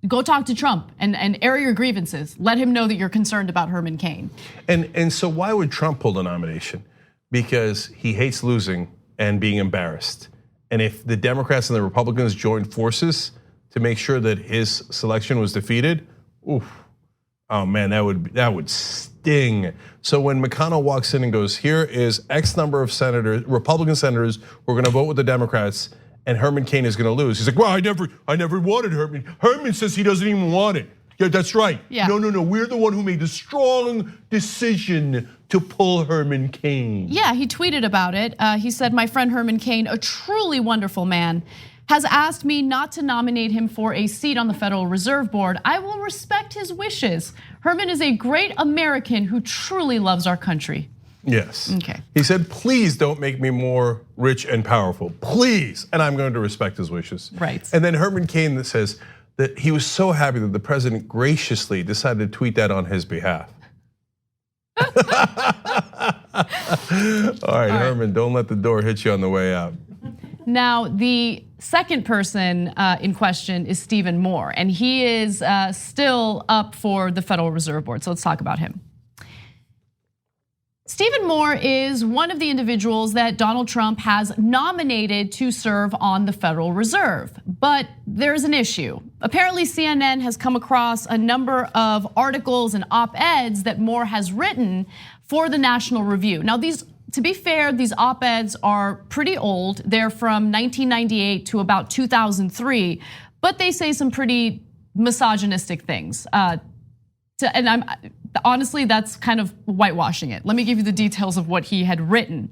go talk to Trump and air your grievances. Let him know that you're concerned about Herman Cain. And so why would Trump pull the nomination? Because he hates losing and being embarrassed. And if the Democrats and the Republicans joined forces to make sure that his selection was defeated, oof, oh man, that would sting. So when McConnell walks in and goes, here is X number of senators, Republican senators, we're gonna vote with the Democrats, and Herman Cain is gonna lose. He's like, well, I never wanted Herman. Herman says he doesn't even want it. Yeah, that's right. Yeah. No, we're the one who made the strong decision to pull Herman Cain. Yeah, he tweeted about it. He said, my friend Herman Cain, a truly wonderful man, has asked me not to nominate him for a seat on the Federal Reserve Board. I will respect his wishes. Herman is a great American who truly loves our country. Yes. Okay. He said, please don't make me more rich and powerful, please. And I'm going to respect his wishes. Right. And then Herman Cain says that he was so happy that the president graciously decided to tweet that on his behalf. All right, Herman, don't let the door hit you on the way out. Now, the second person in question is Stephen Moore, and he is still up for the Federal Reserve Board. So let's talk about him. Stephen Moore is one of the individuals that Donald Trump has nominated to serve on the Federal Reserve, but there's an issue. Apparently CNN has come across a number of articles and op-eds that Moore has written for the National Review. Now to be fair, these op-eds are pretty old. They're from 1998 to about 2003, but they say some pretty misogynistic things. Honestly, that's kind of whitewashing it. Let me give you the details of what he had written.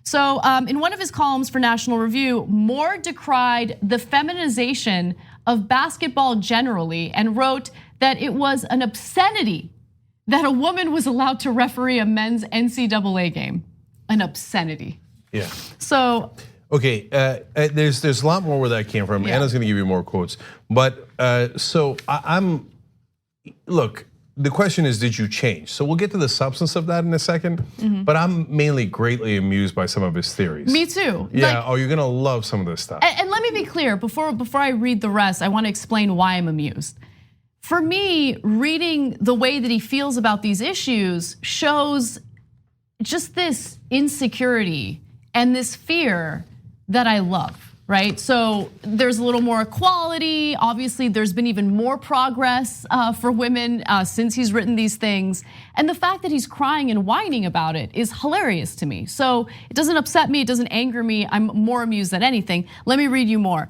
So in one of his columns for National Review, Moore decried the feminization of basketball generally and wrote that it was an obscenity that a woman was allowed to referee a men's NCAA game. An obscenity. Yeah. So. Okay, there's a lot more where that came from. Yeah. Anna's gonna give you more quotes. But so look, the question is, did you change? So we'll get to the substance of that in a second. But I'm mainly greatly amused by some of his theories. Me too. Yeah, you're gonna love some of this stuff. And let me be clear, before I read the rest, I wanna explain why I'm amused. For me, reading the way that he feels about these issues shows just this insecurity and this fear that I love, right? So there's a little more equality. Obviously, there's been even more progress for women since he's written these things. And the fact that he's crying and whining about it is hilarious to me. So it doesn't upset me, it doesn't anger me. I'm more amused than anything. Let me read you more.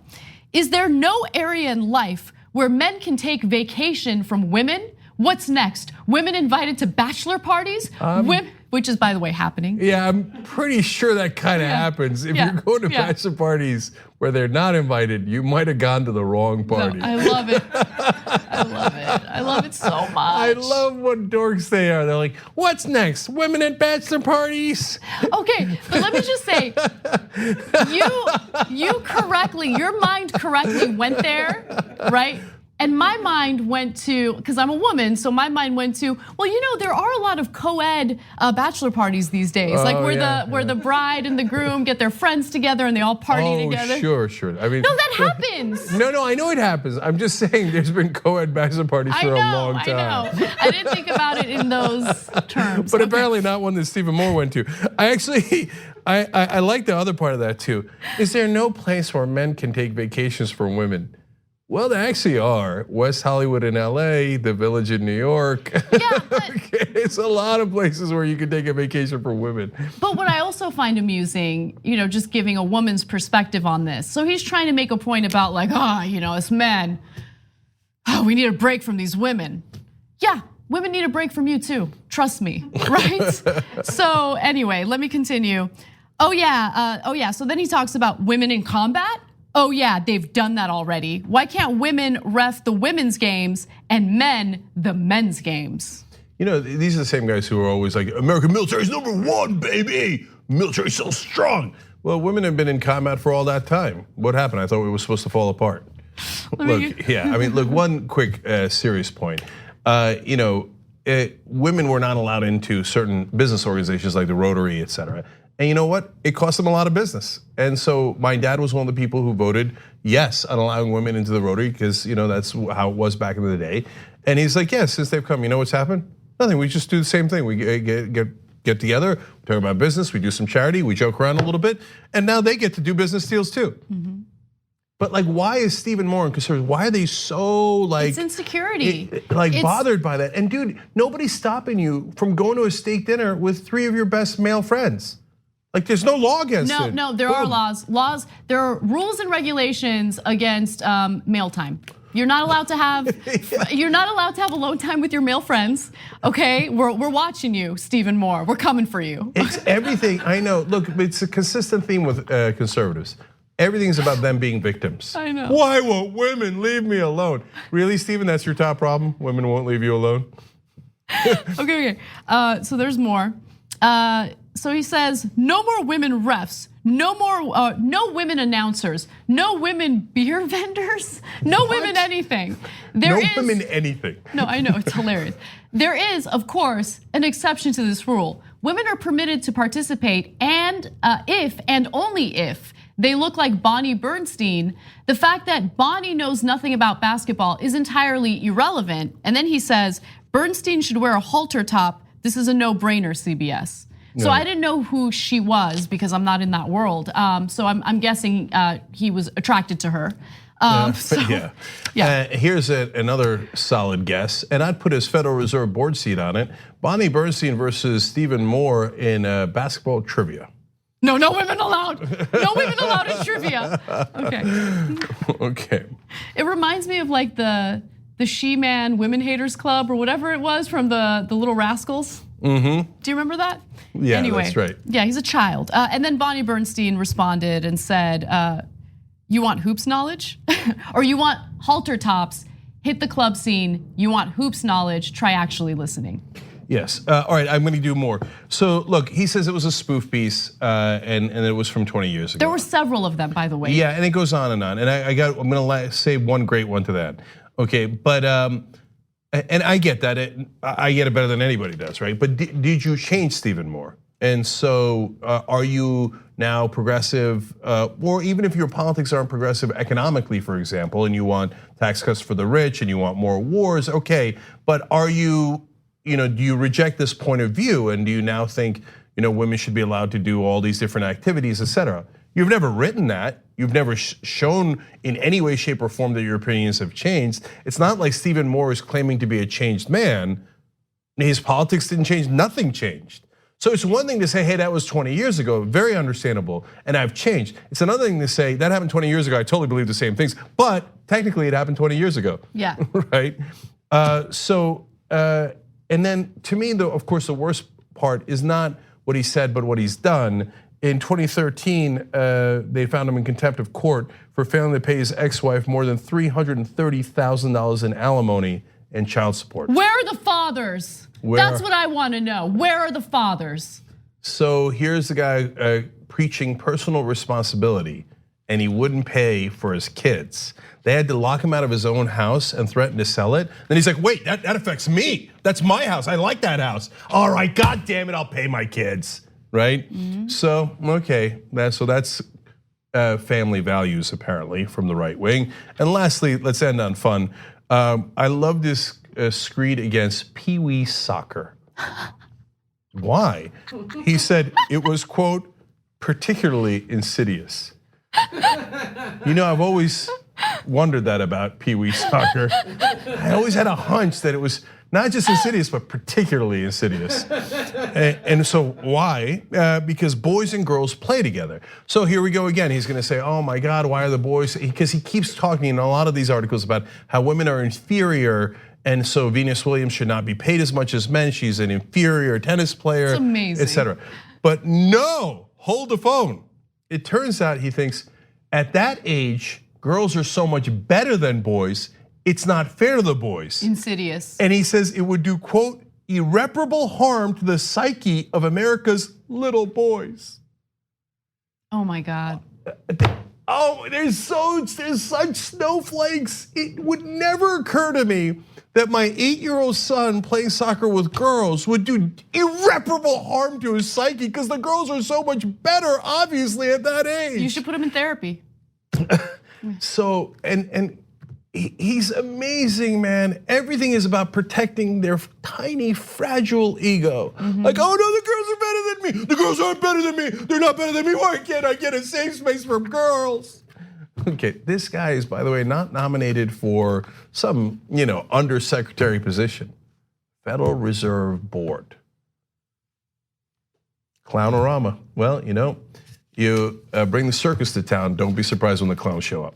Is there no area in life where men can take vacation from women? What's next? Women invited to bachelor parties? Which is, by the way, happening. Yeah, I'm pretty sure that kind of happens. If you're going to bachelor parties where they're not invited, you might have gone to the wrong party. No, I love it. I love it. I love it so much. I love what dorks they are. They're like, what's next? Women at bachelor parties? Okay, but let me just say, your mind correctly went there, right? And my mind went to, because I'm a woman, so my mind went to, well, there are a lot of co-ed bachelor parties these days, like where the bride and the groom get their friends together and they all party together. Sure. I mean, no, that happens. No, I know it happens. I'm just saying there's been co-ed bachelor parties for a long time. I know. I didn't think about it in those terms. But apparently not one that Stephen Moore went to. I like the other part of that too. Is there no place where men can take vacations from women? Well, there actually are. West Hollywood in LA, the Village in New York. Yeah, but it's a lot of places where you can take a vacation for women. But what I also find amusing, just giving a woman's perspective on this. So he's trying to make a point about like, us men, we need a break from these women. Yeah, women need a break from you too. Trust me, right? So anyway, let me continue. Oh yeah. So then he talks about women in combat. Oh yeah, they've done that already. Why can't women ref the women's games and men the men's games? These are the same guys who are always like, American military is #1, baby. Military's so strong. Well, women have been in combat for all that time. What happened? I thought we were supposed to fall apart. Look, one quick serious point. Women were not allowed into certain business organizations like the Rotary, et cetera. And you know what? It cost them a lot of business. And so my dad was one of the people who voted yes on allowing women into the Rotary because that's how it was back in the day. And he's like, yes, since they've come, you know what's happened? Nothing. We just do the same thing. We get together, we talk about business, we do some charity, we joke around a little bit, and now they get to do business deals too. But why is Stephen Moore and conservatives? Why are they so It's insecurity. Bothered by that? And dude, nobody's stopping you from going to a steak dinner with 3 of your best male friends. There's no law against it. No, there are laws. There are rules and regulations against mail time. You're not allowed to have. You're not allowed to have alone time with your male friends. Okay, we're watching you, Stephen Moore. We're coming for you. It's everything. I know. Look, it's a consistent theme with conservatives. Everything's about them being victims. I know. Why won't women leave me alone? Really, Stephen? That's your top problem? Women won't leave you alone? Okay. So there's more. So he says, no more women refs, no women announcers, no women beer vendors, no women anything. Women anything. No, I know, it's hilarious. There is, of course, an exception to this rule. Women are permitted to participate and if and only if they look like Bonnie Bernstein. The fact that Bonnie knows nothing about basketball is entirely irrelevant. And then he says, Bernstein should wear a halter top. This is a no-brainer, CBS. So I didn't know who she was because I'm not in that world. So I'm guessing he was attracted to her. Here's another solid guess, and I'd put his Federal Reserve Board seat on it. Bonnie Bernstein versus Stephen Moore in basketball trivia. No women allowed. No women allowed in trivia. Okay. It reminds me of the She-Man Women Haters Club or whatever it was from the Little Rascals. Mm-hmm. Do you remember that? Yeah, anyway, that's right. Yeah, he's a child. And then Bonnie Bernstein responded and said, you want hoops knowledge? Or you want halter tops, hit the club scene, you want hoops knowledge, try actually listening. Yes, all right, I'm gonna do more. So look, he says it was a spoof piece and it was from 20 years ago. There were several of them, by the way. Yeah, and it goes on. And I'm gonna say one great one to that. Okay, but and I get that, I get it better than anybody does, right? But did you change Stephen Moore? And so are you now progressive, or even if your politics aren't progressive economically, for example, and you want tax cuts for the rich and you want more wars, okay, but are you, do you reject this point of view, and do you now think, women should be allowed to do all these different activities, et cetera? You've never written that. You've never shown in any way, shape, or form that your opinions have changed. It's not like Stephen Moore is claiming to be a changed man. His politics didn't change, nothing changed. So it's one thing to say, hey, that was 20 years ago, very understandable, and I've changed. It's another thing to say, that happened 20 years ago, I totally believe the same things, but technically it happened 20 years ago. Yeah. Right? And then to me, of course, the worst part is not what he said, but what he's done. In 2013, they found him in contempt of court for failing to pay his ex-wife more than $330,000 in alimony and child support. Where are the fathers? That's what I want to know. Where are the fathers? So here's the guy preaching personal responsibility, and he wouldn't pay for his kids. They had to lock him out of his own house and threaten to sell it. Then he's like, wait, that affects me. That's my house, I like that house. All right, God damn it, I'll pay my kids, right? So, okay, that's family values apparently from the right wing. And lastly, let's end on fun. I love this screed against Pee Wee soccer. Why? He said it was, quote, particularly insidious. I've always wondered that about Pee Wee soccer. I always had a hunch that it was not just insidious, but particularly insidious. And so why? Because boys and girls play together. So here we go again. He's gonna say, oh my God, why are the boys? Because he keeps talking in a lot of these articles about how women are inferior, and so Venus Williams should not be paid as much as men. She's an inferior tennis player, et cetera. But no, hold the phone. It turns out he thinks at that age, girls are so much better than boys, it's not fair to the boys. Insidious. And he says it would do, quote, irreparable harm to the psyche of America's little boys. Oh my God. Oh, there's such snowflakes. It would never occur to me that my 8-year-old son playing soccer with girls would do irreparable harm to his psyche, because the girls are so much better, obviously, at that age. You should put him in therapy. So, and he's amazing, man. Everything is about protecting their tiny, fragile ego. Like, oh no, the girls are better than me. The girls aren't better than me. They're not better than me. Why can't I get a safe space from girls? Okay, this guy is, by the way, not nominated for some, undersecretary position. Federal Reserve Board. Clownorama. Well, you bring the circus to town, don't be surprised when the clowns show up.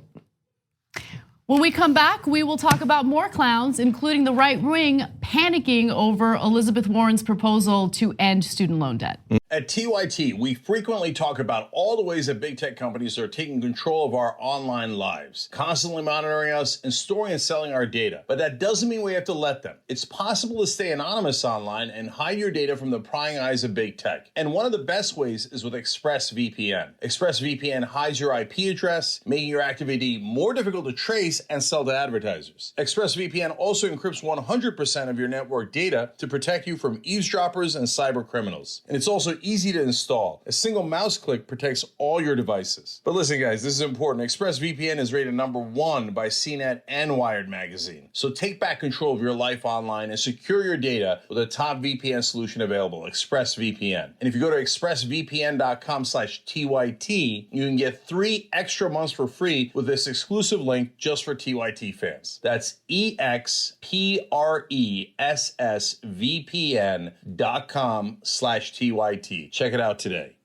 When we come back, we will talk about more clowns, including the right wing panicking over Elizabeth Warren's proposal to end student loan debt. At TYT, we frequently talk about all the ways that big tech companies are taking control of our online lives, constantly monitoring us and storing and selling our data. But that doesn't mean we have to let them. It's possible to stay anonymous online and hide your data from the prying eyes of big tech. And one of the best ways is with ExpressVPN. ExpressVPN hides your IP address, making your activity more difficult to trace and sell to advertisers. ExpressVPN also encrypts 100% of your network data to protect you from eavesdroppers and cyber criminals. And it's also easy to install. A single mouse click protects all your devices. But listen, guys, this is important. ExpressVPN is rated #1 by CNET and Wired magazine. So take back control of your life online and secure your data with a top VPN solution available, ExpressVPN. And if you go to expressvpn.com/TYT, you can get 3 extra months for free with this exclusive link just for TYT fans. That's expressvpn.com/TYT. Check it out today.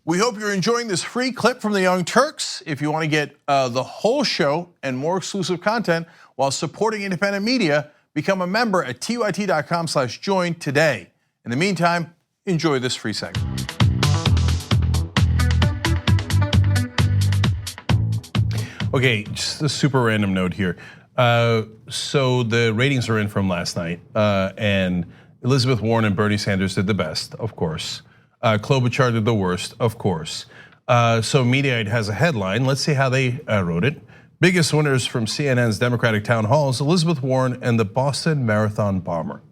We hope you're enjoying this free clip from the Young Turks. If you want to get the whole show and more exclusive content while supporting independent media, become a member at tyt.com/join today. In the meantime, enjoy this free segment. Okay, just a super random note here. So the ratings are in from last night, and Elizabeth Warren and Bernie Sanders did the best, of course. Klobuchar did the worst, of course. So Mediaite has a headline. Let's see how they wrote it. Biggest winners from CNN's Democratic town halls: Elizabeth Warren and the Boston Marathon bomber.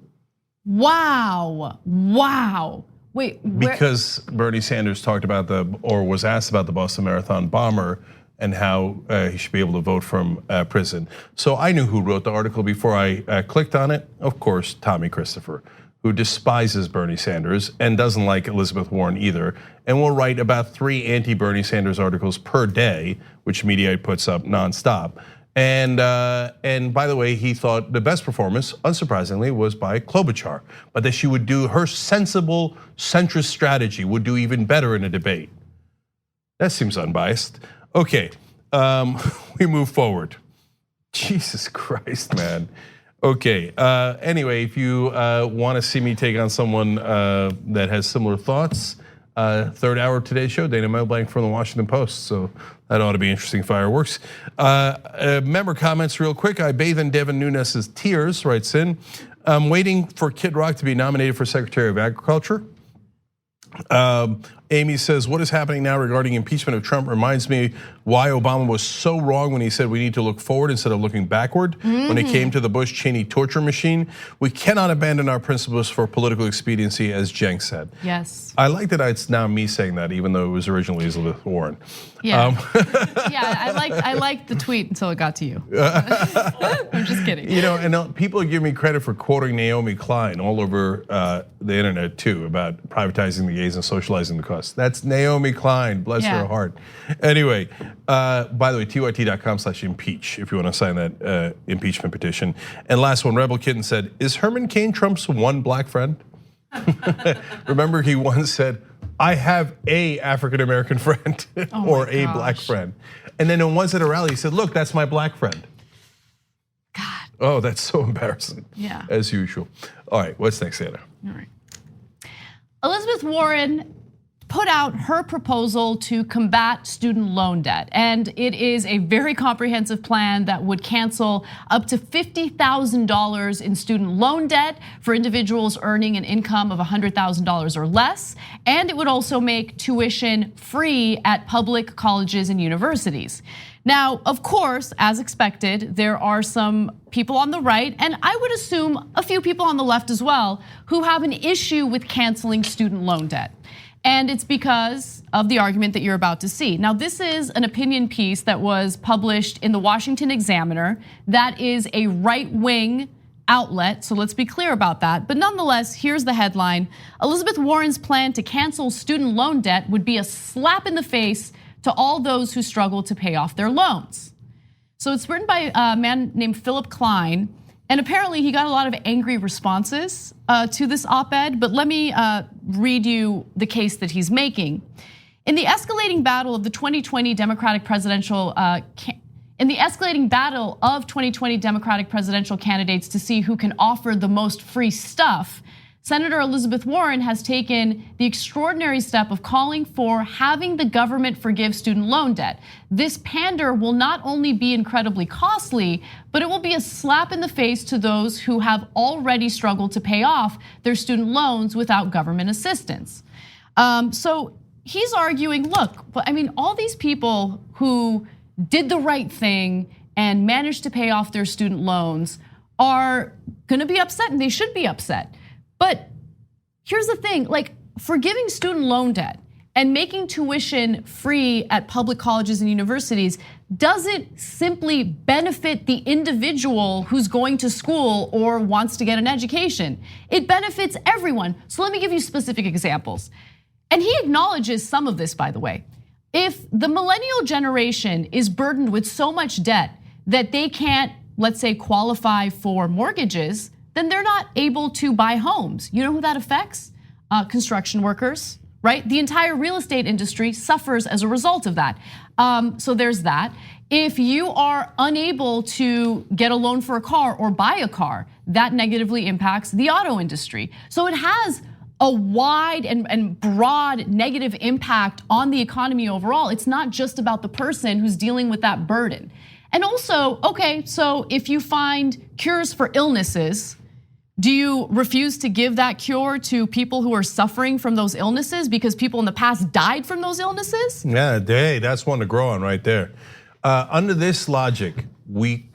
Wow, wow. Wait, because Bernie Sanders talked about was asked about the Boston Marathon bomber and how he should be able to vote from prison. So I knew who wrote the article before I clicked on it. Of course, Tommy Christopher, who despises Bernie Sanders and doesn't like Elizabeth Warren either, and will write about 3 anti-Bernie Sanders articles per day, which Mediaite puts up nonstop. And by the way, he thought the best performance, unsurprisingly, was by Klobuchar, but that she would do her sensible centrist strategy would do even better in a debate. That seems unbiased. Okay, we move forward. Jesus Christ, man. Okay, anyway, if you want to see me take on someone that has similar thoughts, third hour of today's show, Dana Melblanc from the Washington Post. So that ought to be interesting fireworks. Member comments real quick. I bathe in Devin Nunes's tears, writes in. I'm waiting for Kid Rock to be nominated for Secretary of Agriculture. Amy says, what is happening now regarding impeachment of Trump reminds me why Obama was so wrong when he said we need to look forward instead of looking backward. When it came to the Bush-Cheney torture machine, we cannot abandon our principles for political expediency, as Cenk said. Yes. I like that it's now me saying that, even though it was originally Elizabeth Warren. Yeah, I liked the tweet until it got to you. I'm just kidding. You know, and people give me credit for quoting Naomi Klein all over the internet too about privatizing the gays and socializing the costs. That's Naomi Klein, bless her heart. Anyway, by the way, tyt.com/impeach if you want to sign that impeachment petition. And last one, Rebel Kitten said, is Herman Cain Trump's one black friend? Remember, he once said, I have a African-American friend or a black friend. And then once at a rally, he said, look, that's my black friend. God. Oh, that's so embarrassing. Yeah. As usual. All right, what's next, Anna? All right. Elizabeth Warren put out her proposal to combat student loan debt. And it is a very comprehensive plan that would cancel up to $50,000 in student loan debt for individuals earning an income of $100,000 or less. And it would also make tuition free at public colleges and universities. Now, of course, as expected, there are some people on the right, and I would assume a few people on the left as well, who have an issue with canceling student loan debt. And it's because of the argument that you're about to see. Now, this is an opinion piece that was published in the Washington Examiner. That is a right-wing outlet, so let's be clear about that. But nonetheless, here's the headline. Elizabeth Warren's plan to cancel student loan debt would be a slap in the face to all those who struggle to pay off their loans. So it's written by a man named Philip Klein. And apparently he got a lot of angry responses to this op-ed, but let me read you the case that he's making. In the escalating battle of the 2020 Democratic presidential candidates to see who can offer the most free stuff, Senator Elizabeth Warren has taken the extraordinary step of calling for having the government forgive student loan debt. This pander will not only be incredibly costly, but it will be a slap in the face to those who have already struggled to pay off their student loans without government assistance. So he's arguing, look, I mean, all these people who did the right thing and managed to pay off their student loans are gonna be upset, and they should be upset. But here's the thing, like forgiving student loan debt and making tuition free at public colleges and universities doesn't simply benefit the individual who's going to school or wants to get an education. It benefits everyone. So let me give you specific examples. And he acknowledges some of this, by the way. If the millennial generation is burdened with so much debt that they can't, let's say, qualify for mortgages, then they're not able to buy homes. You know who that affects? Construction workers, right? The entire real estate industry suffers as a result of that. So there's that. If you are unable to get a loan for a car or buy a car, that negatively impacts the auto industry. So it has a wide and broad negative impact on the economy overall. It's not just about the person who's dealing with that burden. And also, okay, so if you find cures for illnesses, do you refuse to give that cure to people who are suffering from those illnesses because people in the past died from those illnesses? Yeah, hey, that's one to grow on right there. Under this logic, we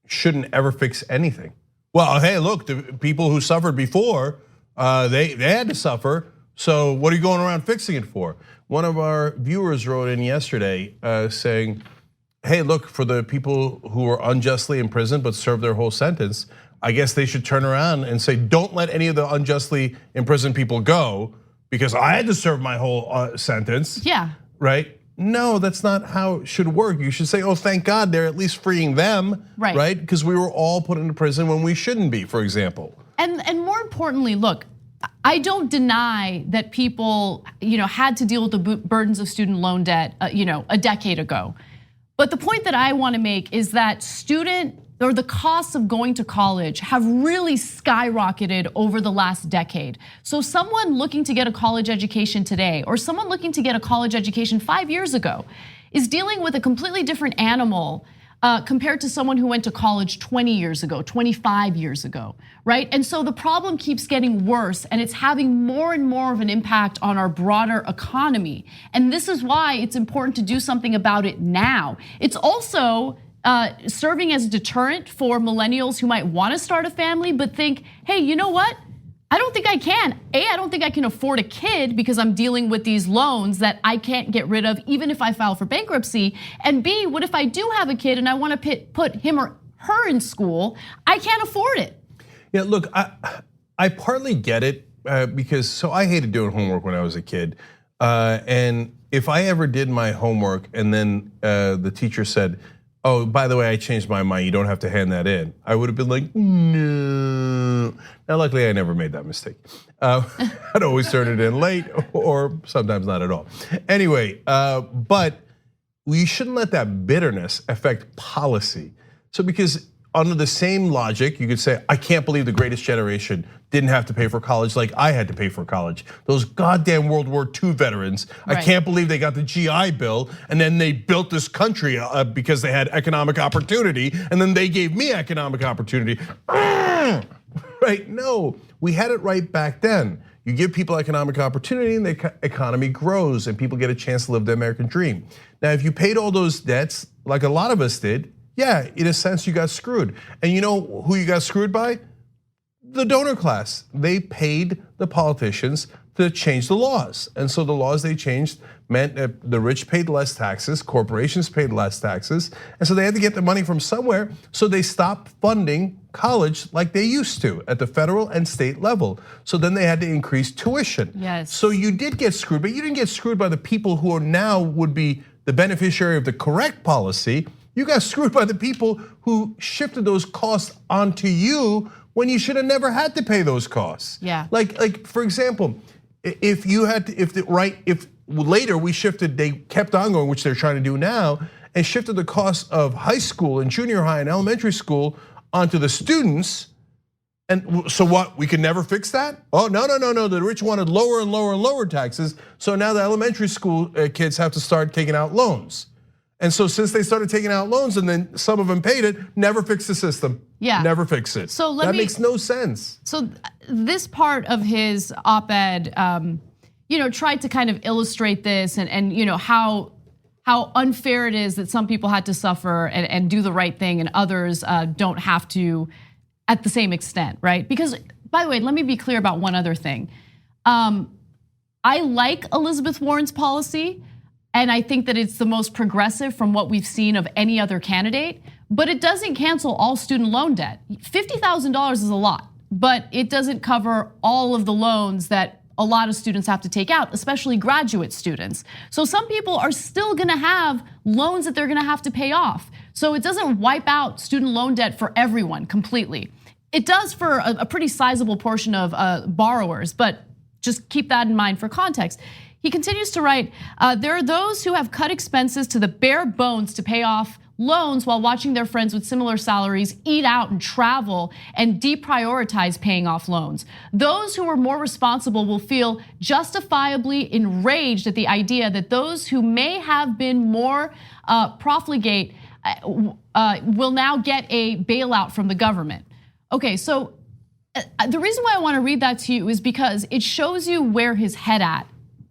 shouldn't ever fix anything. Well, hey, look, the people who suffered before, they had to suffer. So what are you going around fixing it for? One of our viewers wrote in yesterday saying, hey, look, for the people who were unjustly imprisoned but served their whole sentence, I guess they should turn around and say, don't let any of the unjustly imprisoned people go because I had to serve my whole sentence. Yeah. Right? No, that's not how it should work. You should say, oh, thank God they're at least freeing them, right? Because we were all put into prison when we shouldn't be, for example. And more importantly, look, I don't deny that people, had to deal with the burdens of student loan debt, a decade ago. But the point that I want to make is that the costs of going to college have really skyrocketed over the last decade. So someone looking to get a college education today, or someone looking to get a college education 5 years ago, is dealing with a completely different animal compared to someone who went to college 20 years ago, 25 years ago, right? And so the problem keeps getting worse, and it's having more and more of an impact on our broader economy. And this is why it's important to do something about it now. It's also serving as a deterrent for millennials who might want to start a family but think, hey, you know what? I don't think I can. I don't think I can afford a kid because I'm dealing with these loans that I can't get rid of even if I file for bankruptcy. And B, what if I do have a kid and I want to put him or her in school? I can't afford it. Yeah, look, I partly get it because I hated doing homework when I was a kid. And if I ever did my homework and then the teacher said, oh, by the way, I changed my mind, you don't have to hand that in, I would have been like, no. Now, luckily, I never made that mistake. I'd always turn it in late or sometimes not at all. Anyway, but we shouldn't let that bitterness affect policy. So because under the same logic, you could say, I can't believe the greatest generation didn't have to pay for college like I had to pay for college. Those goddamn World War II veterans, right. I can't believe they got the GI Bill and then they built this country because they had economic opportunity and then they gave me economic opportunity. Right, no, we had it right back then. You give people economic opportunity and the economy grows and people get a chance to live the American dream. Now, if you paid all those debts like a lot of us did, yeah, in a sense, you got screwed. And you know who you got screwed by? The donor class. They paid the politicians to change the laws. And so the laws they changed meant that the rich paid less taxes, corporations paid less taxes. And so they had to get the money from somewhere. So they stopped funding college like they used to at the federal and state level. So then they had to increase tuition. Yes. So you did get screwed, but you didn't get screwed by the people who are now would be the beneficiary of the correct policy. You got screwed by the people who shifted those costs onto you when you should have never had to pay those costs. Yeah. Like for example, if you had to, if later we shifted, they kept on going, which they're trying to do now, and shifted the cost of high school and junior high and elementary school onto the students. And so what, we can never fix that? Oh, no, the rich wanted lower and lower and lower taxes. So now the elementary school kids have to start taking out loans. And so since they started taking out loans and then some of them paid it, never fix the system. Yeah. Never fix it. So that makes no sense. So this part of his op-ed, tried to kind of illustrate this and how unfair it is that some people had to suffer and do the right thing and others don't have to at the same extent, right? Because, by the way, let me be clear about one other thing. I like Elizabeth Warren's policy. And I think that it's the most progressive from what we've seen of any other candidate, but it doesn't cancel all student loan debt. $50,000 is a lot, but it doesn't cover all of the loans that a lot of students have to take out, especially graduate students. So some people are still gonna have loans that they're gonna have to pay off. So it doesn't wipe out student loan debt for everyone completely. It does for a pretty sizable portion of borrowers, but just keep that in mind for context. He continues to write, there are those who have cut expenses to the bare bones to pay off loans while watching their friends with similar salaries eat out and travel and deprioritize paying off loans. Those who are more responsible will feel justifiably enraged at the idea that those who may have been more profligate will now get a bailout from the government. Okay, so the reason why I want to read that to you is because it shows you where his head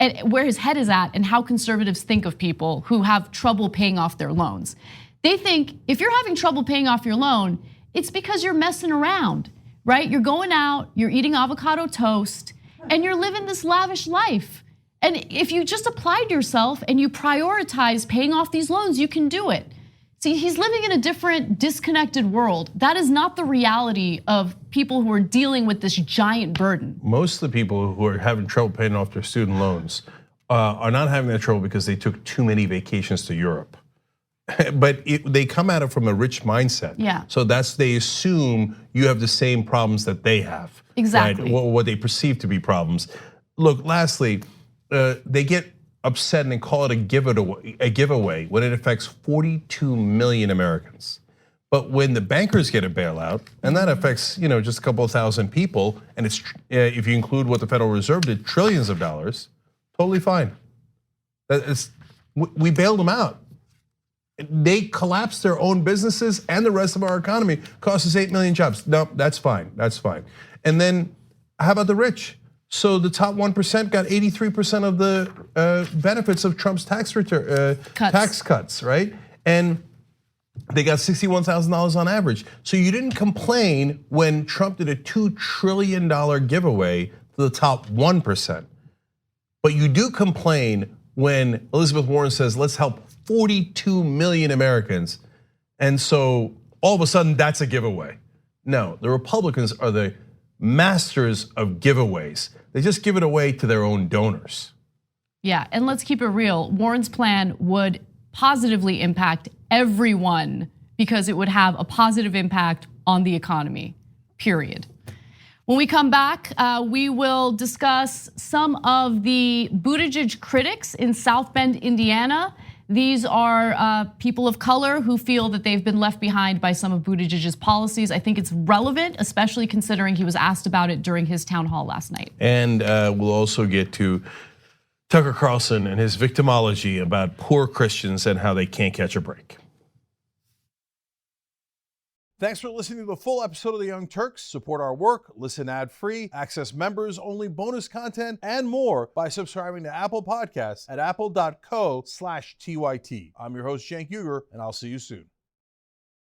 is at and how conservatives think of people who have trouble paying off their loans. They think if you're having trouble paying off your loan, it's because you're messing around, right? You're going out, you're eating avocado toast, and you're living this lavish life. And if you just applied yourself and you prioritize paying off these loans, you can do it. See, he's living in a different, disconnected world. That is not the reality of people who are dealing with this giant burden. Most of the people who are having trouble paying off their student loans are not having that trouble because they took too many vacations to Europe. But they come at it from a rich mindset. Yeah. So they assume you have the same problems that they have. Exactly. Right? What they perceive to be problems. Look, lastly, they get upset and call it a giveaway when it affects 42 million Americans. But when the bankers get a bailout, and that affects just a couple of thousand people, and it's if you include what the Federal Reserve did, trillions of dollars, totally fine. We bailed them out. They collapsed their own businesses and the rest of our economy, cost us 8 million jobs. No, that's fine, that's fine. And then how about the rich? So the top 1% got 83% of the benefits of Trump's tax cuts, right? And they got $61,000 on average. So you didn't complain when Trump did a $2 trillion giveaway to the top 1%. But you do complain when Elizabeth Warren says, let's help 42 million Americans. And so all of a sudden that's a giveaway. No, the Republicans are the masters of giveaways. They just give it away to their own donors. Yeah, and let's keep it real. Warren's plan would positively impact everyone because it would have a positive impact on the economy, period. When we come back, we will discuss some of the Buttigieg critics in South Bend, Indiana. These are people of color who feel that they've been left behind by some of Buttigieg's policies. I think it's relevant, especially considering he was asked about it during his town hall last night. And we'll also get to Tucker Carlson and his victimology about poor Christians and how they can't catch a break. Thanks for listening to the full episode of the Young Turks. Support our work, listen ad-free, access members-only bonus content, and more by subscribing to Apple Podcasts at apple.co/TYT. I'm your host, Cenk, and I'll see you soon.